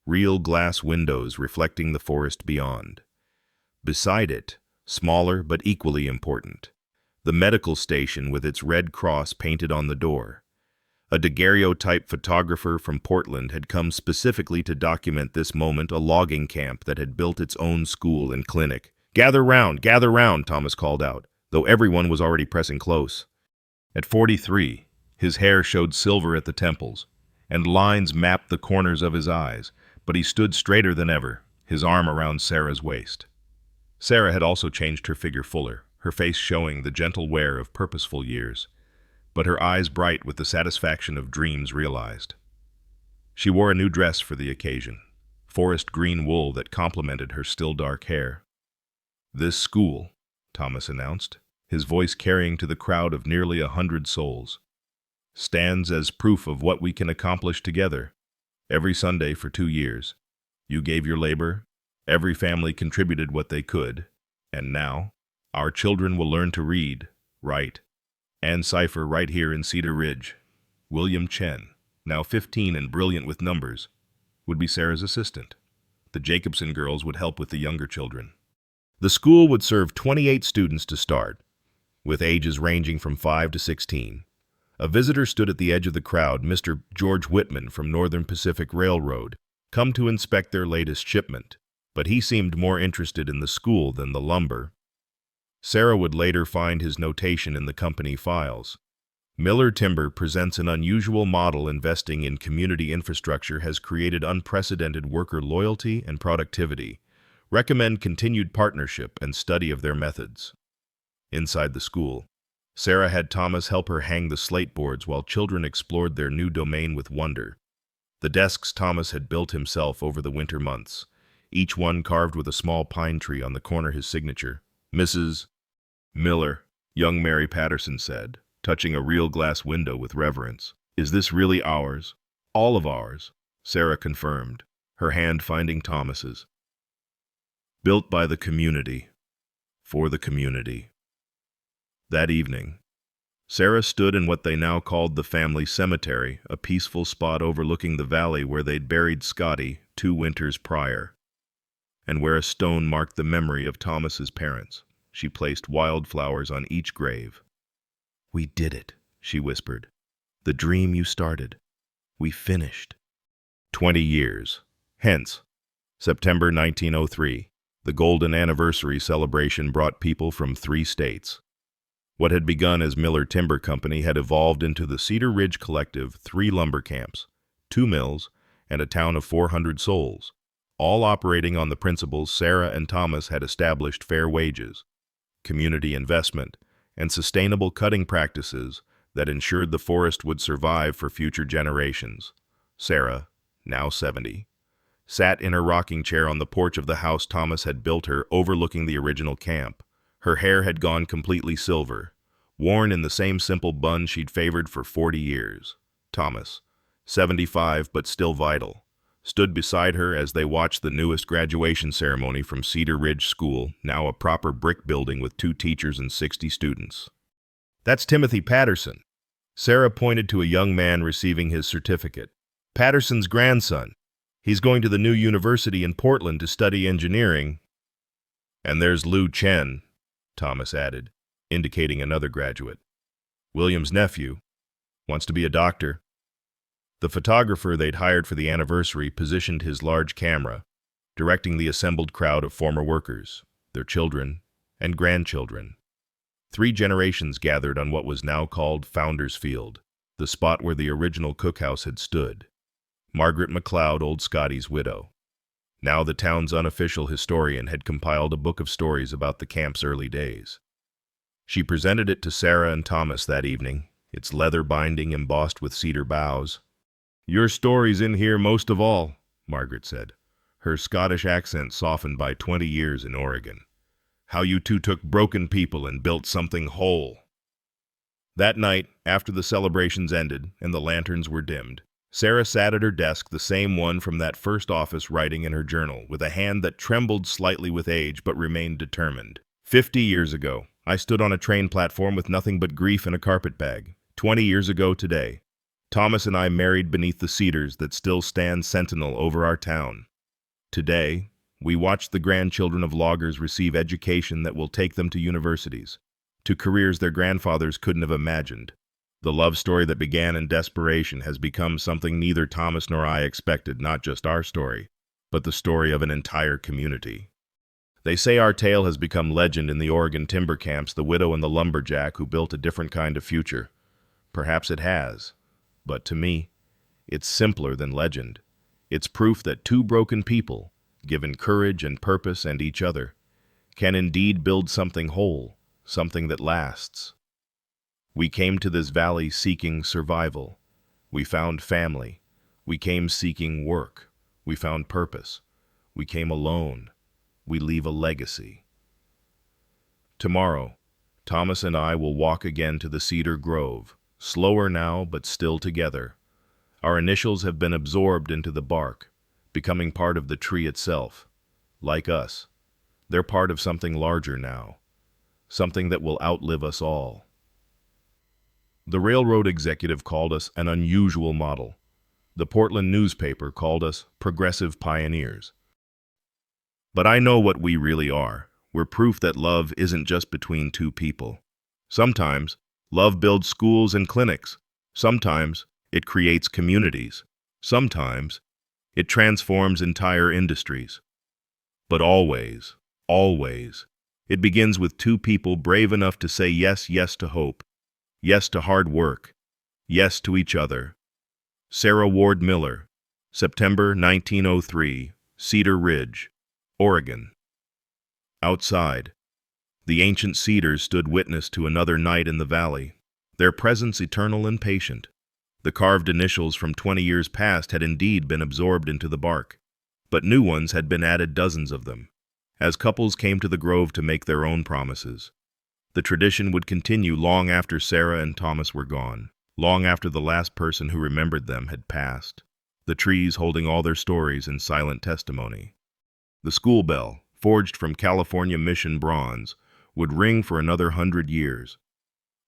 real glass windows reflecting the forest beyond. Beside it, smaller but equally important, the medical station with its red cross painted on the door. A daguerreotype photographer from Portland had come specifically to document this moment, a logging camp that had built its own school and clinic. Gather round, Thomas called out, though everyone was already pressing close. At 43, his hair showed silver at the temples, and lines mapped the corners of his eyes, but he stood straighter than ever, his arm around Sarah's waist. Sarah had also changed her figure fuller, her face showing the gentle wear of purposeful years, but her eyes bright with the satisfaction of dreams realized. She wore a new dress for the occasion, forest green wool that complemented her still dark hair. This school, Thomas announced, his voice carrying to the crowd of nearly 100 souls, stands as proof of what we can accomplish together. Every Sunday for 2 years, you gave your labor, every family contributed what they could, and now, our children will learn to read, write, and cipher right here in Cedar Ridge. William Chen, now 15 and brilliant with numbers, would be Sarah's assistant. The Jacobson girls would help with the younger children. The school would serve 28 students to start, with ages ranging from 5 to 16. A visitor stood at the edge of the crowd, Mr. George Whitman from Northern Pacific Railroad, come to inspect their latest shipment, but he seemed more interested in the school than the lumber. Sarah would later find his notation in the company files. Miller Timber presents an unusual model. Investing in community infrastructure has created unprecedented worker loyalty and productivity. Recommend continued partnership and study of their methods. Inside the school, Sarah had Thomas help her hang the slate boards while children explored their new domain with wonder. The desks Thomas had built himself over the winter months, each one carved with a small pine tree on the corner his signature. Mrs. Miller, young Mary Patterson said, touching a real glass window with reverence. Is this really ours? All of ours, Sarah confirmed, her hand finding Thomas's. Built by the community. for the community. That evening, Sarah stood in what they now called the family cemetery, a peaceful spot overlooking the valley where they'd buried Scotty 2 winters prior, and where a stone marked the memory of Thomas's parents. She placed wildflowers on each grave. "We did it," she whispered. "The dream you started. We finished." 20 years. Hence, September 1903, the Golden Anniversary celebration brought people from 3 states. What had begun as Miller Timber Company had evolved into the Cedar Ridge Collective, 3 lumber camps, 2 mills, and a town of 400 souls, all operating on the principles Sarah and Thomas had established: fair wages, community investment, and sustainable cutting practices that ensured the forest would survive for future generations. Sarah, now 70, sat in her rocking chair on the porch of the house Thomas had built her, overlooking the original camp. Her hair had gone completely silver, worn in the same simple bun she'd favored for 40 years. Thomas, 75 but still vital, stood beside her as they watched the newest graduation ceremony from Cedar Ridge School, now a proper brick building with 2 teachers and 60 students. "That's Timothy Patterson." Sarah pointed to a young man receiving his certificate. "Patterson's grandson. He's going to the new university in Portland to study engineering." "And there's Lou Chen," Thomas added, indicating another graduate. "William's nephew. Wants to be a doctor." The photographer they'd hired for the anniversary positioned his large camera, directing the assembled crowd of former workers, their children, and grandchildren. 3 generations gathered on what was now called Founders Field, the spot where the original cookhouse had stood. Margaret McLeod, old Scotty's widow. Now the town's unofficial historian had compiled a book of stories about the camp's early days. She presented it to Sarah and Thomas that evening, its leather binding embossed with cedar boughs. "Your story's in here most of all," Margaret said, her Scottish accent softened by 20 years in Oregon. "How you 2 took broken people and built something whole." That night, after the celebrations ended and the lanterns were dimmed, Sarah sat at her desk, the same one from that first office, writing in her journal, with a hand that trembled slightly with age but remained determined. 50 years ago, I stood on a train platform with nothing but grief in a carpetbag. 20 years ago today, Thomas and I married beneath the cedars that still stand sentinel over our town. Today, we watch the grandchildren of loggers receive education that will take them to universities, to careers their grandfathers couldn't have imagined. The love story that began in desperation has become something neither Thomas nor I expected, not just our story, but the story of an entire community. They say our tale has become legend in the Oregon timber camps, the widow and the lumberjack who built a different kind of future. Perhaps it has, but to me, it's simpler than legend. It's proof that 2 broken people, given courage and purpose and each other, can indeed build something whole, something that lasts. We came to this valley seeking survival. We found family. We came seeking work. We found purpose. We came alone. We leave a legacy. Tomorrow, Thomas and I will walk again to the Cedar Grove, slower now but still together. Our initials have been absorbed into the bark, becoming part of the tree itself. Like us, they're part of something larger now, something that will outlive us all. The railroad executive called us an unusual model. The Portland newspaper called us progressive pioneers. But I know what we really are. We're proof that love isn't just between 2 people. Sometimes, love builds schools and clinics. Sometimes, it creates communities. Sometimes, it transforms entire industries. But always, always, it begins with 2 people brave enough to say yes, yes to hope, yes to hard work, yes to each other. Sarah Ward Miller, September 1903, Cedar Ridge, Oregon. Outside, the ancient cedars stood witness to another night in the valley, their presence eternal and patient. The carved initials from 20 years past had indeed been absorbed into the bark, but new ones had been added, dozens of them, as couples came to the grove to make their own promises. The tradition would continue long after Sarah and Thomas were gone, long after the last person who remembered them had passed, the trees holding all their stories in silent testimony. The school bell, forged from California mission bronze, would ring for another 100 years.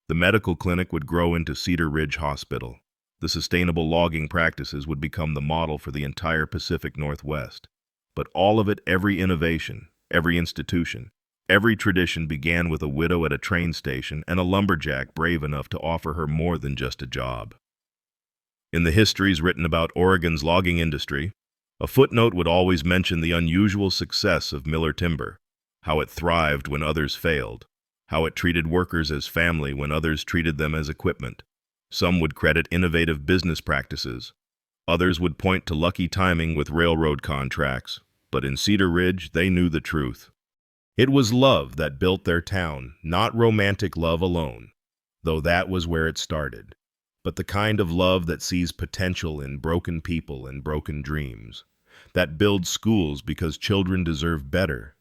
The medical clinic would grow into Cedar Ridge Hospital. The sustainable logging practices would become the model for the entire Pacific Northwest. But all of it, every innovation, every institution, every tradition began with a widow at a train station and a lumberjack brave enough to offer her more than just a job. In the histories written about Oregon's logging industry, a footnote would always mention the unusual success of Miller Timber, how it thrived when others failed, how it treated workers as family when others treated them as equipment. Some would credit innovative business practices. Others would point to lucky timing with railroad contracts, but in Cedar Ridge, they knew the truth. It was love that built their town, not romantic love alone, though that was where it started, but the kind of love that sees potential in broken people and broken dreams, that builds schools because children deserve better,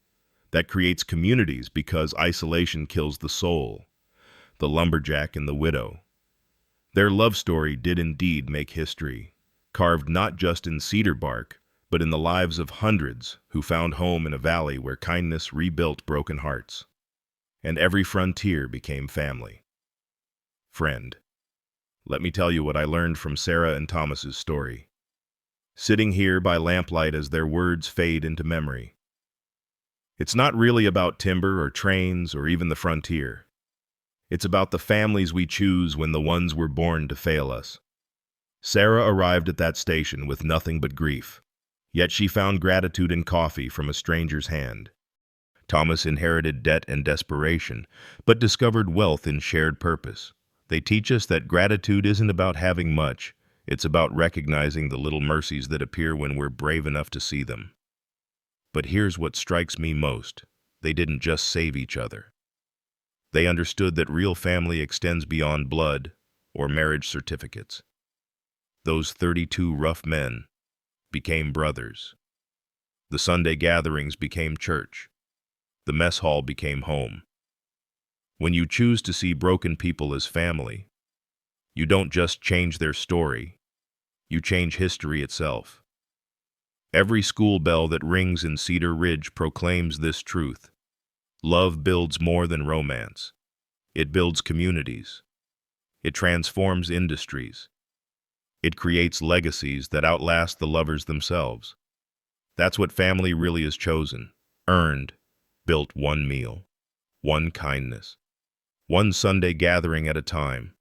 that creates communities because isolation kills the soul. The lumberjack and the widow. Their love story did indeed make history, carved not just in cedar bark, but in the lives of hundreds who found home in a valley where kindness rebuilt broken hearts, and every frontier became family. Friend, let me tell you what I learned from Sarah and Thomas's story, sitting here by lamplight as their words fade into memory. It's not really about timber or trains or even the frontier. It's about the families we choose when the ones were born to fail us. Sarah arrived at that station with nothing but grief. Yet she found gratitude in coffee from a stranger's hand. Thomas inherited debt and desperation, but discovered wealth in shared purpose. They teach us that gratitude isn't about having much, it's about recognizing the little mercies that appear when we're brave enough to see them. But here's what strikes me most. They didn't just save each other. They understood that real family extends beyond blood or marriage certificates. Those 32 rough men became brothers. The Sunday gatherings became church. The mess hall became home. When you choose to see broken people as family, you don't just change their story, you change history itself. Every school bell that rings in Cedar Ridge proclaims this truth. Love builds more than romance. It builds communities. It transforms industries. It creates legacies that outlast the lovers themselves. That's what family really is chosen, earned, built one meal, one kindness, one Sunday gathering at a time.